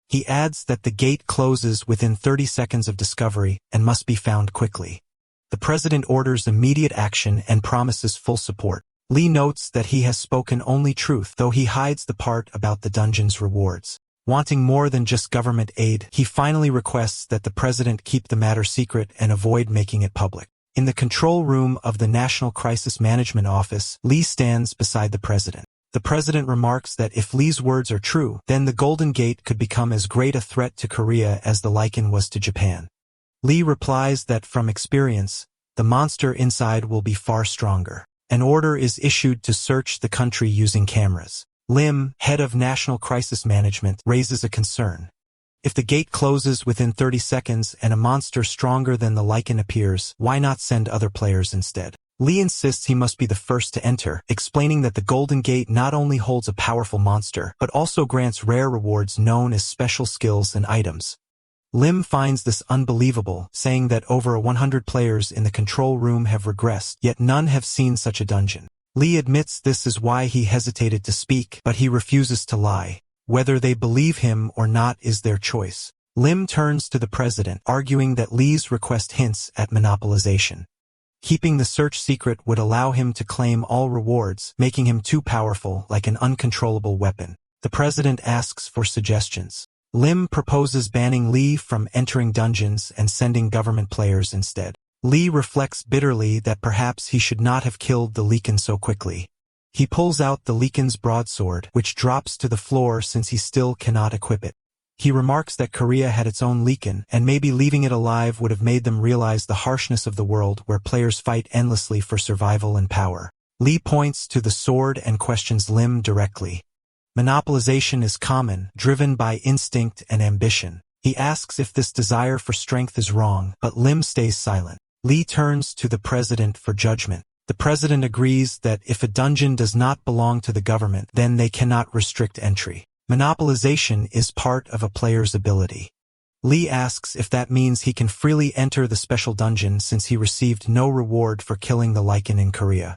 He adds that the gate closes within 30 seconds of discovery and must be found quickly. The president orders immediate action and promises full support. Lee notes that he has spoken only truth, though he hides the part about the dungeon's rewards. Wanting more than just government aid, he finally requests that the president keep the matter secret and avoid making it public. In the control room of the National Crisis Management Office, Lee stands beside the president. The president remarks that if Lee's words are true, then the Golden Gate could become as great a threat to Korea as the lichen was to Japan. Lee replies that from experience, the monster inside will be far stronger. An order is issued to search the country using cameras. Lim, head of National Crisis Management, raises a concern. If the gate closes within 30 seconds and a monster stronger than the lichen appears, why not send other players instead? Lee insists he must be the first to enter, explaining that the Golden Gate not only holds a powerful monster, but also grants rare rewards known as special skills and items. Lim finds this unbelievable, saying that over 100 players in the control room have regressed, yet none have seen such a dungeon. Lee admits this is why he hesitated to speak, but he refuses to lie. Whether they believe him or not is their choice. Lim turns to the president, arguing that Lee's request hints at monopolization. Keeping the search secret would allow him to claim all rewards, making him too powerful, like an uncontrollable weapon. The president asks for suggestions. Lim proposes banning Lee from entering dungeons and sending government players instead. Lee reflects bitterly that perhaps he should not have killed the lichen so quickly. He pulls out the lichen's broadsword, which drops to the floor since he still cannot equip it. He remarks that Korea had its own lichen, and maybe leaving it alive would have made them realize the harshness of the world where players fight endlessly for survival and power. Lee points to the sword and questions Lim directly. Monopolization is common, driven by instinct and ambition. He asks if this desire for strength is wrong, but Lim stays silent. Lee turns to the president for judgment. The president agrees that if a dungeon does not belong to the government, then they cannot restrict entry. Monopolization is part of a player's ability. Lee asks if that means he can freely enter the special dungeon since he received no reward for killing the lichen in Korea.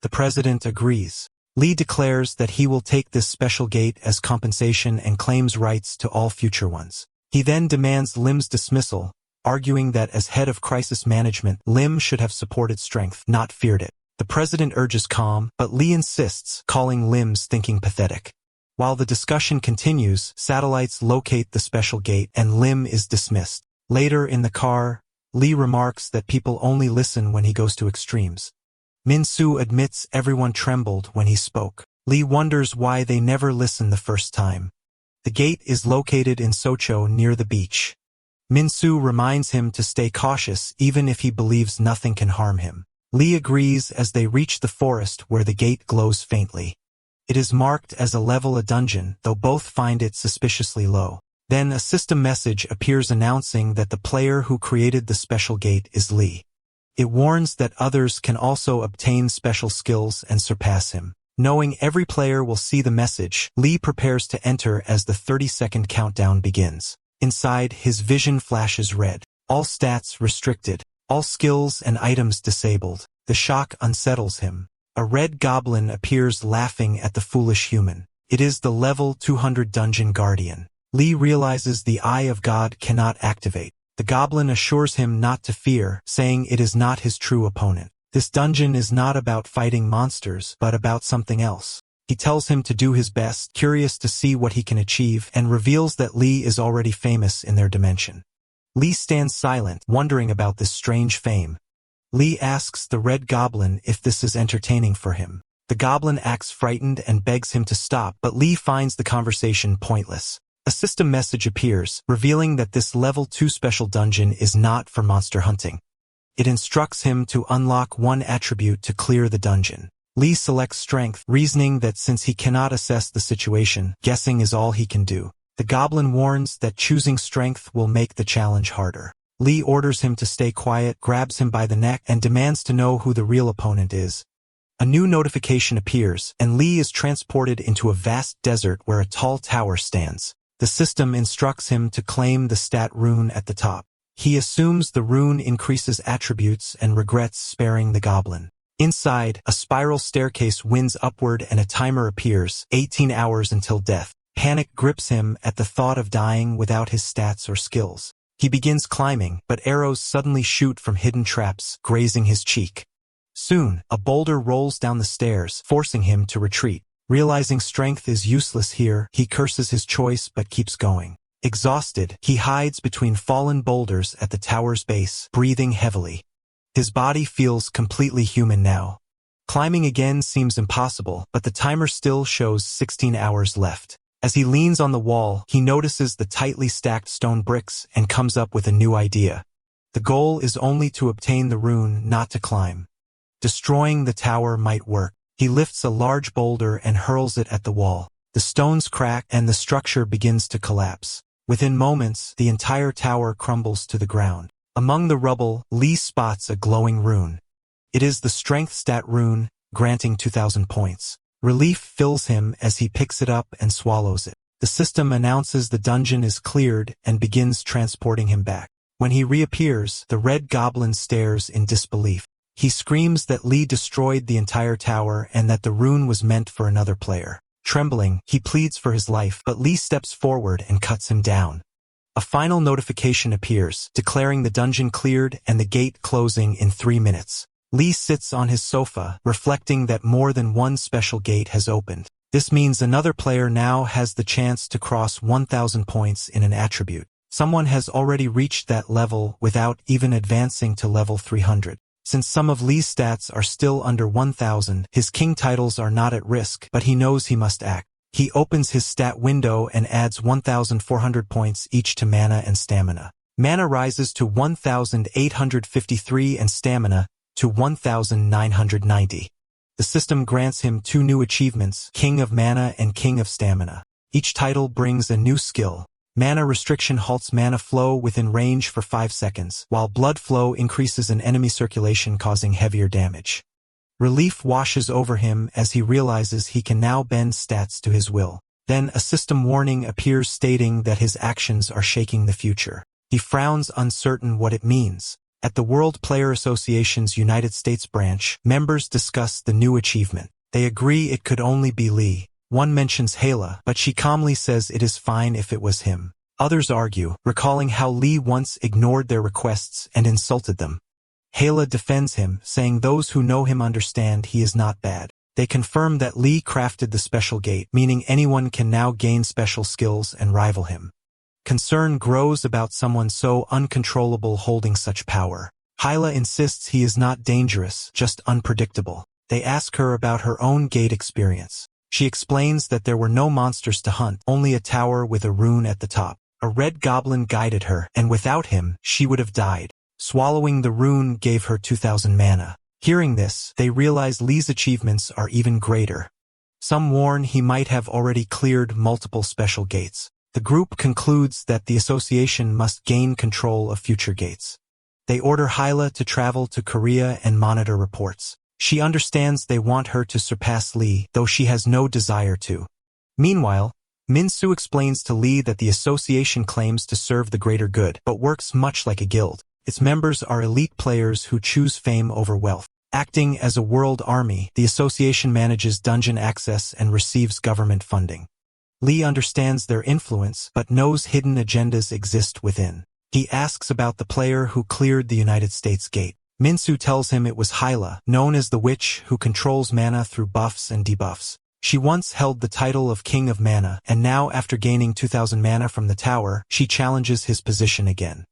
The president agrees. Lee declares that he will take this special gate as compensation and claims rights to all future ones. He then demands Lim's dismissal, arguing that as head of crisis management, Lim should have supported strength, not feared it. The president urges calm, but Lee insists, calling Lim's thinking pathetic. While the discussion continues, satellites locate the special gate and Lim is dismissed. Later in the car, Lee remarks that people only listen when he goes to extremes. Min-soo admits everyone trembled when he spoke. Lee wonders why they never listen the first time. The gate is located in Socho near the beach. Min-soo reminds him to stay cautious even if he believes nothing can harm him. Lee agrees as they reach the forest where the gate glows faintly. It is marked as a level A dungeon, though both find it suspiciously low. Then a system message appears announcing that the player who created the special gate is Lee. It warns that others can also obtain special skills and surpass him. Knowing every player will see the message, Lee prepares to enter as the 30-second countdown begins. Inside, his vision flashes red. All stats restricted. All skills and items disabled. The shock unsettles him. A red goblin appears laughing at the foolish human. It is the level 200 dungeon guardian. Lee realizes the Eye of God cannot activate. The goblin assures him not to fear, saying it is not his true opponent. This dungeon is not about fighting monsters, but about something else. He tells him to do his best, curious to see what he can achieve, and reveals that Lee is already famous in their dimension. Lee stands silent, wondering about this strange fame. Lee asks the red goblin if this is entertaining for him. The goblin acts frightened and begs him to stop, but Lee finds the conversation pointless. A system message appears, revealing that this level 2 special dungeon is not for monster hunting. It instructs him to unlock one attribute to clear the dungeon. Lee selects strength, reasoning that since he cannot assess the situation, guessing is all he can do. The goblin warns that choosing strength will make the challenge harder. Lee orders him to stay quiet, grabs him by the neck, and demands to know who the real opponent is. A new notification appears, and Lee is transported into a vast desert where a tall tower stands. The system instructs him to claim the stat rune at the top. He assumes the rune increases attributes and regrets sparing the goblin. Inside, a spiral staircase winds upward and a timer appears, 18 hours until death. Panic grips him at the thought of dying without his stats or skills. He begins climbing, but arrows suddenly shoot from hidden traps, grazing his cheek. Soon, a boulder rolls down the stairs, forcing him to retreat. Realizing strength is useless here, he curses his choice but keeps going. Exhausted, he hides between fallen boulders at the tower's base, breathing heavily. His body feels completely human now. Climbing again seems impossible, but the timer still shows 16 hours left. As he leans on the wall, he notices the tightly stacked stone bricks and comes up with a new idea. The goal is only to obtain the rune, not to climb. Destroying the tower might work. He lifts a large boulder and hurls it at the wall. The stones crack and the structure begins to collapse. Within moments, the entire tower crumbles to the ground. Among the rubble, Lee spots a glowing rune. It is the strength stat rune, granting 2,000 points. Relief fills him as he picks it up and swallows it. The system announces the dungeon is cleared and begins transporting him back. When he reappears, the red goblin stares in disbelief. He screams that Lee destroyed the entire tower and that the rune was meant for another player. Trembling, he pleads for his life, but Lee steps forward and cuts him down. A final notification appears, declaring the dungeon cleared and the gate closing in 3 minutes. Lee sits on his sofa, reflecting that more than one special gate has opened. This means another player now has the chance to cross 1,000 points in an attribute. Someone has already reached that level without even advancing to level 300. Since some of Lee's stats are still under 1,000, his king titles are not at risk, but he knows he must act. He opens his stat window and adds 1,400 points each to mana and stamina. Mana rises to 1,853 and stamina to 1,990. The system grants him 2 new achievements, King of Mana and King of Stamina. Each title brings a new skill. Mana restriction halts mana flow within range for 5 seconds, while blood flow increases in enemy circulation causing heavier damage. Relief washes over him as he realizes he can now bend stats to his will. Then a system warning appears stating that his actions are shaking the future. He frowns, uncertain what it means. At the World Player Association's United States branch, members discuss the new achievement. They agree it could only be Lee. One mentions Yahello, but she calmly says it is fine if it was him. Others argue, recalling how Lee once ignored their requests and insulted them. Yahello defends him, saying those who know him understand he is not bad. They confirm that Lee crafted the special gate, meaning anyone can now gain special skills and rival him. Concern grows about someone so uncontrollable holding such power. Yahello insists he is not dangerous, just unpredictable. They ask her about her own gate experience. She explains that there were no monsters to hunt, only a tower with a rune at the top. A red goblin guided her, and without him, she would have died. Swallowing the rune gave her 2,000 mana. Hearing this, they realize Lee's achievements are even greater. Some warn he might have already cleared multiple special gates. The group concludes that the association must gain control of future gates. They order Yahello to travel to Korea and monitor reports. She understands they want her to surpass Lee, though she has no desire to. Meanwhile, Min-soo explains to Lee that the association claims to serve the greater good, but works much like a guild. Its members are elite players who choose fame over wealth. Acting as a world army, the association manages dungeon access and receives government funding. Lee understands their influence, but knows hidden agendas exist within. He asks about the player who cleared the United States gate. Min-soo tells him it was Yahello, known as the witch who controls mana through buffs and debuffs. She once held the title of King of Mana, and now after gaining 2,000 mana from the tower, she challenges his position again.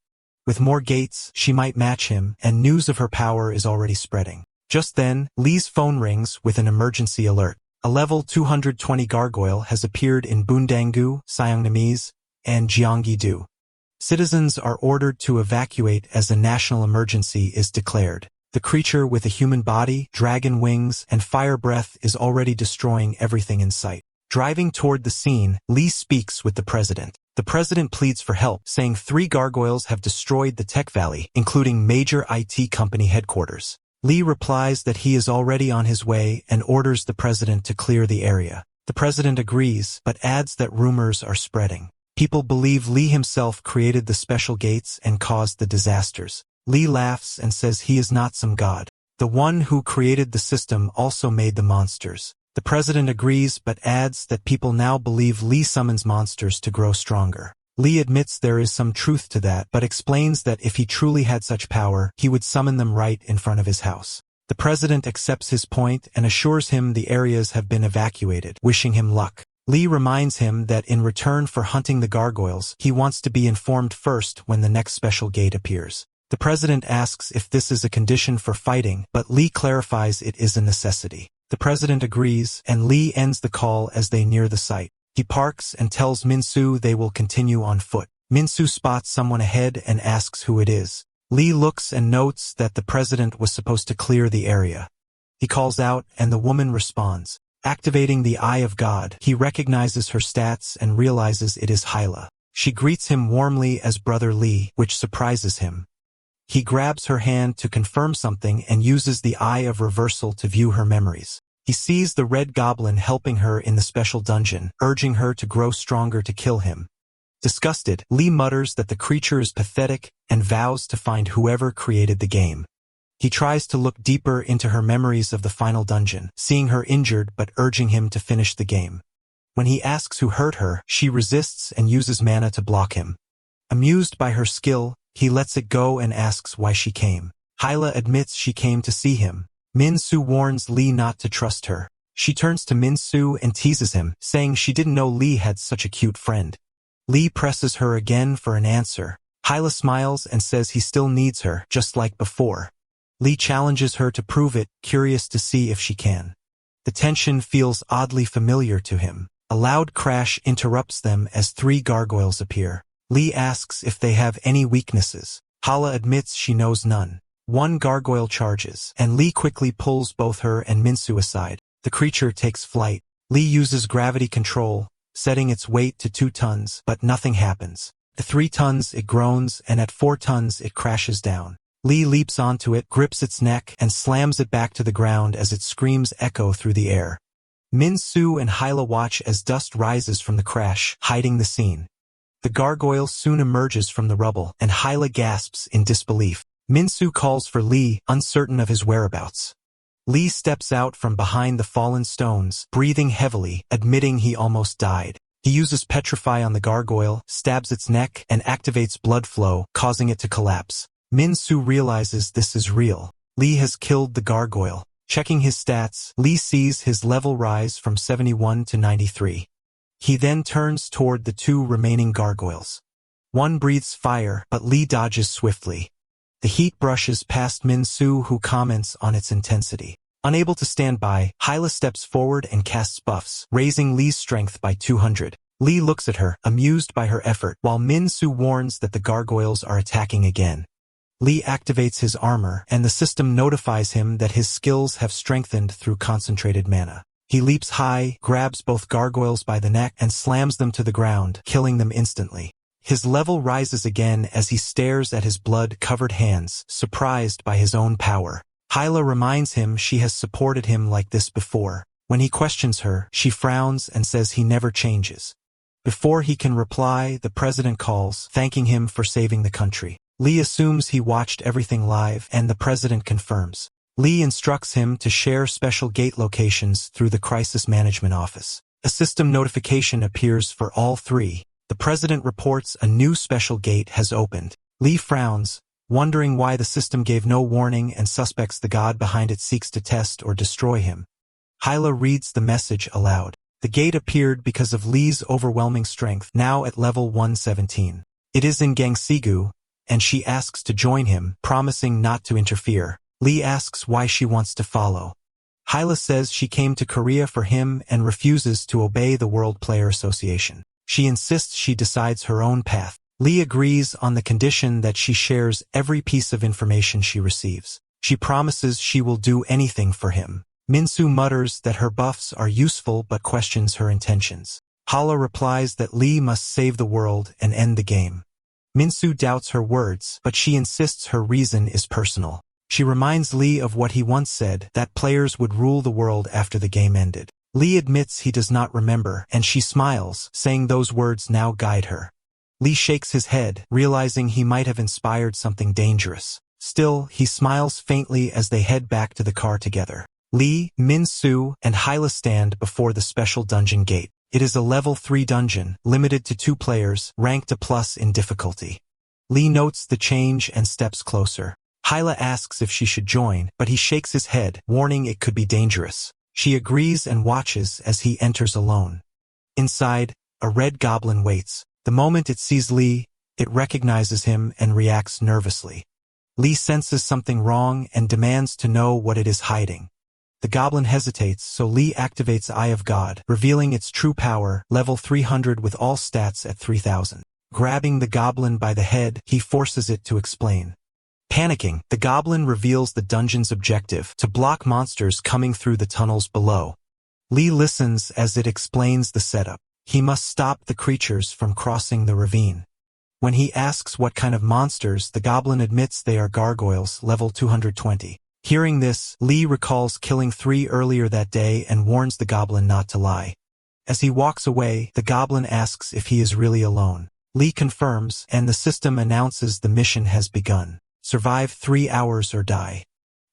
With more gates, she might match him, and news of her power is already spreading. Just then, Lee's phone rings with an emergency alert. A level 220 gargoyle has appeared in Bundangu, Seongnamese, and Gyeonggi-do. Citizens are ordered to evacuate as a national emergency is declared. The creature with a human body, dragon wings, and fire breath is already destroying everything in sight. Driving toward the scene, Lee speaks with the president. The president pleads for help, saying 3 gargoyles have destroyed the Tech Valley, including major IT company headquarters. Lee replies that he is already on his way and orders the president to clear the area. The president agrees, but adds that rumors are spreading. People believe Lee himself created the special gates and caused the disasters. Lee laughs and says he is not some god. The one who created the system also made the monsters. The president agrees but adds that people now believe Lee summons monsters to grow stronger. Lee admits there is some truth to that but explains that if he truly had such power, he would summon them right in front of his house. The president accepts his point and assures him the areas have been evacuated, wishing him luck. Lee reminds him that in return for hunting the gargoyles, he wants to be informed first when the next special gate appears. The president asks if this is a condition for fighting, but Lee clarifies it is a necessity. The president agrees, and Lee ends the call as they near the site. He parks and tells Min-soo they will continue on foot. Min-soo spots someone ahead and asks who it is. Lee looks and notes that the president was supposed to clear the area. He calls out, and the woman responds. Activating the Eye of God, he recognizes her stats and realizes it is Hyla. She greets him warmly as Brother Lee, which surprises him. He grabs her hand to confirm something and uses the Eye of Reversal to view her memories. He sees the Red Goblin helping her in the special dungeon, urging her to grow stronger to kill him. Disgusted, Lee mutters that the creature is pathetic and vows to find whoever created the game. He tries to look deeper into her memories of the final dungeon, seeing her injured but urging him to finish the game. When he asks who hurt her, she resists and uses mana to block him. Amused by her skill, he lets it go and asks why she came. Hyla admits she came to see him. Min-soo warns Lee not to trust her. She turns to Min-soo and teases him, saying she didn't know Lee had such a cute friend. Lee presses her again for an answer. Hyla smiles and says he still needs her, just like before. Lee challenges her to prove it, curious to see if she can. The tension feels oddly familiar to him. A loud crash interrupts them as 3 gargoyles appear. Lee asks if they have any weaknesses. Hyla admits she knows none. 1 gargoyle charges, and Lee quickly pulls both her and Min-soo aside. The creature takes flight. Lee uses gravity control, setting its weight to 2 tons, but nothing happens. At 3 tons it groans, and at 4 tons it crashes down. Lee leaps onto it, grips its neck, and slams it back to the ground as its screams echo through the air. Min-soo and Hyla watch as dust rises from the crash, hiding the scene. The gargoyle soon emerges from the rubble, and Hyla gasps in disbelief. Min-soo calls for Lee, uncertain of his whereabouts. Lee steps out from behind the fallen stones, breathing heavily, admitting he almost died. He uses Petrify on the gargoyle, stabs its neck, and activates blood flow, causing it to collapse. Min-soo realizes this is real. Lee has killed the gargoyle. Checking his stats, Lee sees his level rise from 71 to 93. He then turns toward the 2 remaining gargoyles. One breathes fire, but Lee dodges swiftly. The heat brushes past Min-soo, who comments on its intensity. Unable to stand by, Hyla steps forward and casts buffs, raising Lee's strength by 200. Lee looks at her, amused by her effort, while Min-soo warns that the gargoyles are attacking again. Lee activates his armor, and the system notifies him that his skills have strengthened through concentrated mana. He leaps high, grabs both gargoyles by the neck, and slams them to the ground, killing them instantly. His level rises again as he stares at his blood-covered hands, surprised by his own power. Hyla reminds him she has supported him like this before. When he questions her, she frowns and says he never changes. Before he can reply, the president calls, thanking him for saving the country. Lee assumes he watched everything live, and the president confirms. Lee instructs him to share special gate locations through the Crisis Management Office. A system notification appears for all 3. The president reports a new special gate has opened. Lee frowns, wondering why the system gave no warning and suspects the god behind it seeks to test or destroy him. Hyla reads the message aloud. The gate appeared because of Lee's overwhelming strength, now at level 117. It is in Gangsigu, and she asks to join him, promising not to interfere. Lee asks why she wants to follow. Hyla says she came to Korea for him and refuses to obey the World Player Association. She insists she decides her own path. Lee agrees on the condition that she shares every piece of information she receives. She promises she will do anything for him. Min-soo mutters that her buffs are useful but questions her intentions. Hala replies that Lee must save the world and end the game. Minsu doubts her words, but she insists her reason is personal. She reminds Lee of what he once said, that players would rule the world after the game ended. Lee admits he does not remember, and she smiles, saying those words now guide her. Lee shakes his head, realizing he might have inspired something dangerous. Still, he smiles faintly as they head back to the car together. Lee, Min-soo, and Hyla stand before the special dungeon gate. It is a level 3 dungeon, limited to 2 players, ranked a plus in difficulty. Lee notes the change and steps closer. Hyla asks if she should join, but he shakes his head, warning it could be dangerous. She agrees and watches as he enters alone. Inside, a red goblin waits. The moment it sees Lee, it recognizes him and reacts nervously. Lee senses something wrong and demands to know what it is hiding. The goblin hesitates, so Lee activates Eye of God, revealing its true power, level 300 with all stats at 3000. Grabbing the goblin by the head, he forces it to explain. Panicking, the goblin reveals the dungeon's objective, to block monsters coming through the tunnels below. Lee listens as it explains the setup. He must stop the creatures from crossing the ravine. When he asks what kind of monsters, the goblin admits they are gargoyles, level 220. Hearing this, Lee recalls killing 3 earlier that day and warns the goblin not to lie. As he walks away, the goblin asks if he is really alone. Lee confirms, and the system announces the mission has begun. Survive 3 hours or die.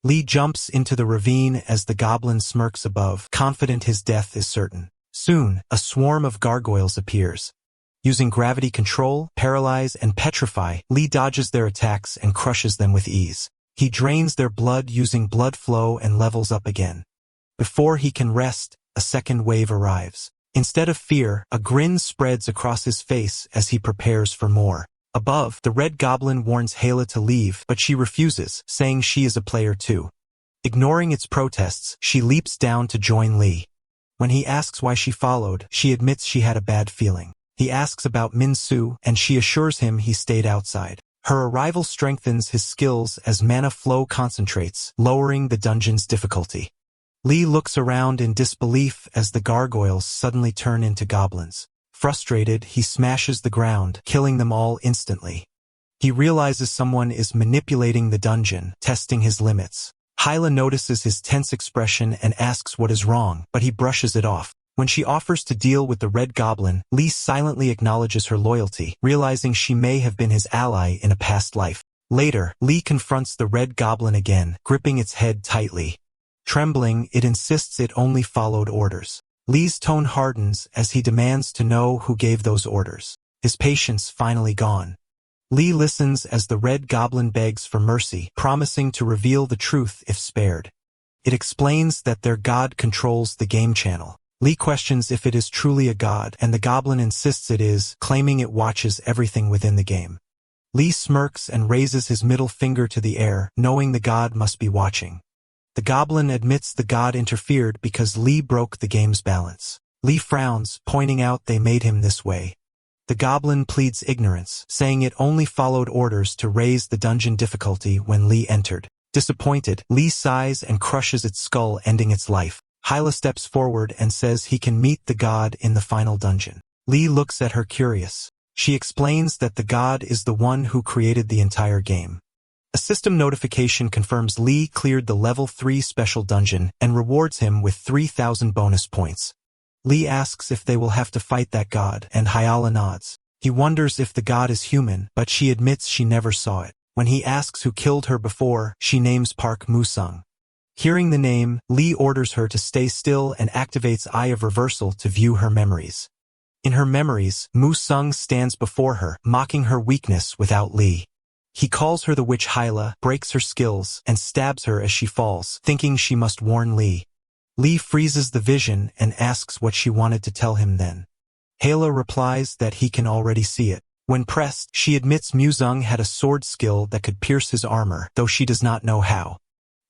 Lee jumps into the ravine as the goblin smirks above, confident his death is certain. Soon, a swarm of gargoyles appears. Using gravity control, paralyze, and petrify, Lee dodges their attacks and crushes them with ease. He drains their blood using blood flow and levels up again. Before he can rest, a second wave arrives. Instead of fear, a grin spreads across his face as he prepares for more. Above, the red goblin warns Hyla to leave, but she refuses, saying she is a player too. Ignoring its protests, she leaps down to join Lee. When he asks why she followed, she admits she had a bad feeling. He asks about Min-soo, and she assures him he stayed outside. Her arrival strengthens his skills as mana flow concentrates, lowering the dungeon's difficulty. Lee looks around in disbelief as the gargoyles suddenly turn into goblins. Frustrated, he smashes the ground, killing them all instantly. He realizes someone is manipulating the dungeon, testing his limits. Hyla notices his tense expression and asks what is wrong, but he brushes it off. When she offers to deal with the red goblin, Lee silently acknowledges her loyalty, realizing she may have been his ally in a past life. Later, Lee confronts the red goblin again, gripping its head tightly. Trembling, it insists it only followed orders. Lee's tone hardens as he demands to know who gave those orders. His patience finally gone. Lee listens as the red goblin begs for mercy, promising to reveal the truth if spared. It explains that their god controls the game channel. Lee questions if it is truly a god, and the goblin insists it is, claiming it watches everything within the game. Lee smirks and raises his middle finger to the air, knowing the god must be watching. The goblin admits the god interfered because Lee broke the game's balance. Lee frowns, pointing out they made him this way. The goblin pleads ignorance, saying it only followed orders to raise the dungeon difficulty when Lee entered. Disappointed, Lee sighs and crushes its skull, ending its life. Hyla steps forward and says he can meet the god in the final dungeon. Lee looks at her curious. She explains that the god is the one who created the entire game. A system notification confirms Lee cleared the level 3 special dungeon and rewards him with 3000 bonus points. Lee asks if they will have to fight that god, and Hyla nods. He wonders if the god is human, but she admits she never saw it. When he asks who killed her before, she names Park Moo-sung. Hearing the name, Lee orders her to stay still and activates Eye of Reversal to view her memories. In her memories, Moo-sung stands before her, mocking her weakness without Lee. He calls her the witch Hyla, breaks her skills, and stabs her as she falls, thinking she must warn Lee. Lee freezes the vision and asks what she wanted to tell him then. Hyla replies that he can already see it. When pressed, she admits Moo-sung had a sword skill that could pierce his armor, though she does not know how.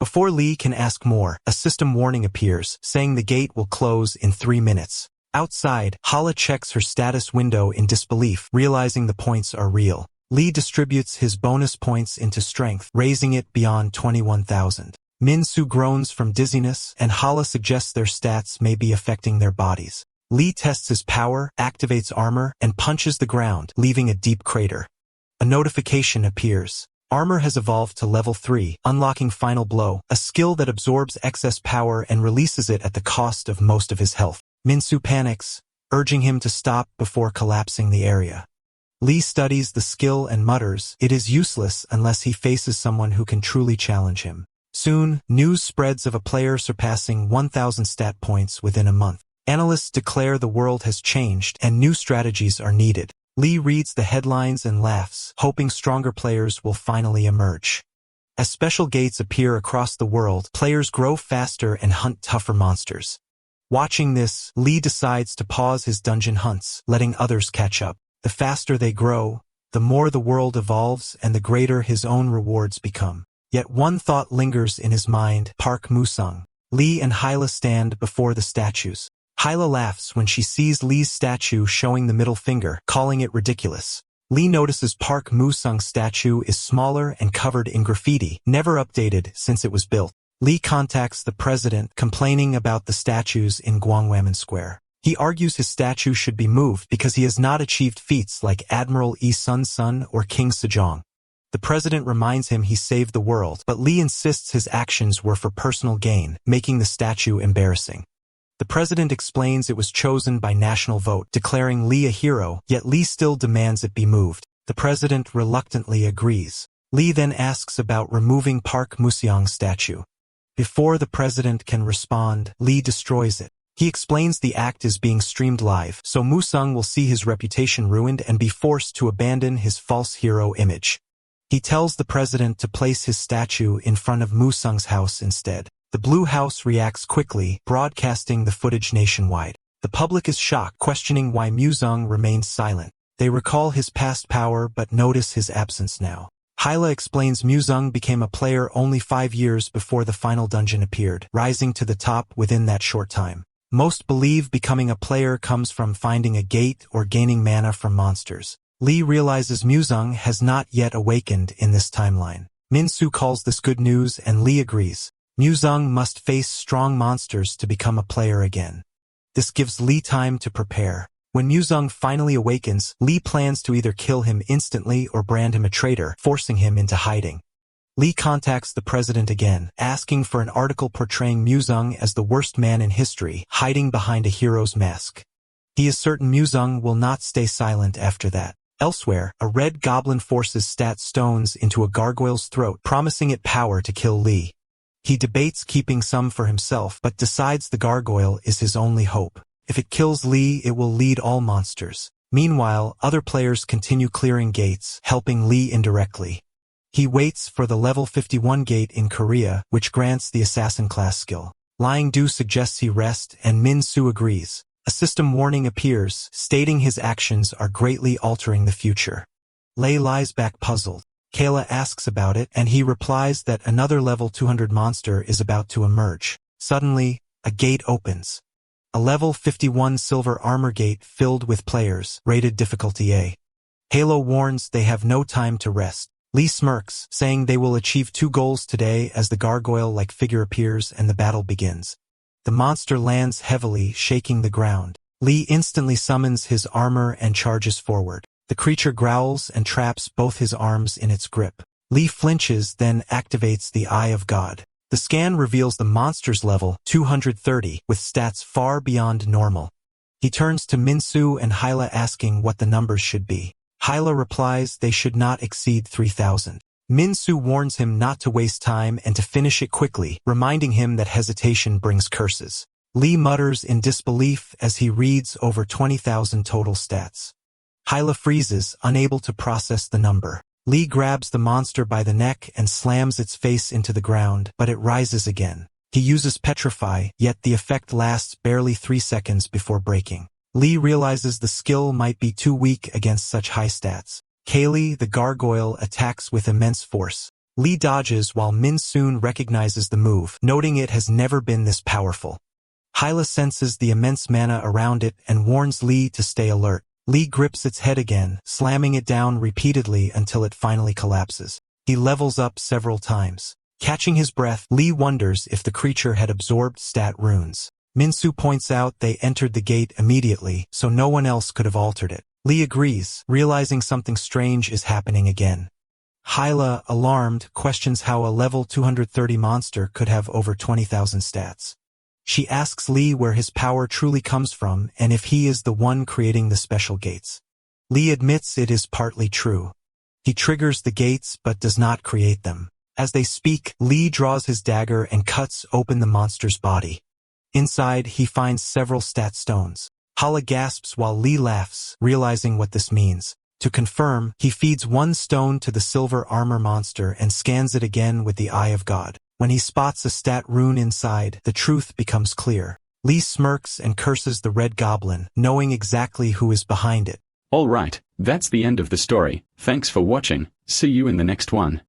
Before Lee can ask more, a system warning appears, saying the gate will close in 3 minutes. Outside, Hyla checks her status window in disbelief, realizing the points are real. Lee distributes his bonus points into strength, raising it beyond 21,000. Min-soo groans from dizziness, and Hyla suggests their stats may be affecting their bodies. Lee tests his power, activates armor, and punches the ground, leaving a deep crater. A notification appears. Armor has evolved to level 3, unlocking Final Blow, a skill that absorbs excess power and releases it at the cost of most of his health. Minsu panics, urging him to stop before collapsing the area. Lee studies the skill and mutters, it is useless unless he faces someone who can truly challenge him. Soon, news spreads of a player surpassing 1,000 stat points within a month. Analysts declare the world has changed and new strategies are needed. Lee reads the headlines and laughs, hoping stronger players will finally emerge. As special gates appear across the world, players grow faster and hunt tougher monsters. Watching this, Lee decides to pause his dungeon hunts, letting others catch up. The faster they grow, the more the world evolves and the greater his own rewards become. Yet one thought lingers in his mind, Park Musang. Lee and Hyla stand before the statues. Hyla laughs when she sees Lee's statue showing the middle finger, calling it ridiculous. Lee notices Park Musang's statue is smaller and covered in graffiti, never updated since it was built. Lee contacts the president, complaining about the statues in Gwanghwamun Square. He argues his statue should be moved because he has not achieved feats like Admiral Yi Sun Sun or King Sejong. The president reminds him he saved the world, but Lee insists his actions were for personal gain, making the statue embarrassing. The president explains it was chosen by national vote, declaring Lee a hero, yet Lee still demands it be moved. The president reluctantly agrees. Lee then asks about removing Park Museong's statue. Before the president can respond, Lee destroys it. He explains the act is being streamed live, so Musang will see his reputation ruined and be forced to abandon his false hero image. He tells the president to place his statue in front of Musang's house instead. The Blue House reacts quickly, broadcasting the footage nationwide. The public is shocked, questioning why Musang remains silent. They recall his past power but notice his absence now. Hyla explains Musang became a player only 5 years before the final dungeon appeared, rising to the top within that short time. Most believe becoming a player comes from finding a gate or gaining mana from monsters. Lee realizes Musang has not yet awakened in this timeline. Minsu calls this good news and Lee agrees. Musang must face strong monsters to become a player again. This gives Lee time to prepare. When Musang finally awakens, Lee plans to either kill him instantly or brand him a traitor, forcing him into hiding. Lee contacts the president again, asking for an article portraying Musang as the worst man in history, hiding behind a hero's mask. He is certain Musang will not stay silent after that. Elsewhere, a red goblin forces stat stones into a gargoyle's throat, promising it power to kill Lee. He debates keeping some for himself, but decides the gargoyle is his only hope. If it kills Lee, it will lead all monsters. Meanwhile, other players continue clearing gates, helping Lee indirectly. He waits for the level 51 gate in Korea, which grants the assassin class skill. Lying Do suggests he rest, and Min Su agrees. A system warning appears, stating his actions are greatly altering the future. Lei lies back puzzled. Kayla asks about it, and he replies that another level 200 monster is about to emerge. Suddenly, a gate opens. A level 51 silver armor gate filled with players, rated difficulty A. Yahello warns they have no time to rest. Lee smirks, saying they will achieve 2 goals today as the gargoyle-like figure appears and the battle begins. The monster lands heavily, shaking the ground. Lee instantly summons his armor and charges forward. The creature growls and traps both his arms in its grip. Lee flinches, then activates the Eye of God. The scan reveals the monster's level, 230, with stats far beyond normal. He turns to Minsu and Hyla asking what the numbers should be. Hyla replies they should not exceed 3,000. Minsu warns him not to waste time and to finish it quickly, reminding him that hesitation brings curses. Lee mutters in disbelief as he reads over 20,000 total stats. Hyla freezes, unable to process the number. Lee grabs the monster by the neck and slams its face into the ground, but it rises again. He uses Petrify, yet the effect lasts barely 3 seconds before breaking. Lee realizes the skill might be too weak against such high stats. Kaylee, the gargoyle, attacks with immense force. Lee dodges while Min soon recognizes the move, noting it has never been this powerful. Hyla senses the immense mana around it and warns Lee to stay alert. Lee grips its head again, slamming it down repeatedly until it finally collapses. He levels up several times. Catching his breath, Lee wonders if the creature had absorbed stat runes. Minsu points out they entered the gate immediately, so no one else could have altered it. Lee agrees, realizing something strange is happening again. Hyla, alarmed, questions how a level 230 monster could have over 20,000 stats. She asks Lee where his power truly comes from and if he is the one creating the special gates. Lee admits it is partly true. He triggers the gates but does not create them. As they speak, Lee draws his dagger and cuts open the monster's body. Inside, he finds several stat stones. Hala gasps while Lee laughs, realizing what this means. To confirm, he feeds one stone to the silver armor monster and scans it again with the Eye of God. When he spots a stat rune inside, the truth becomes clear. Lee smirks and curses the red goblin, knowing exactly who is behind it. Alright, that's the end of the story. Thanks for watching. See you in the next one.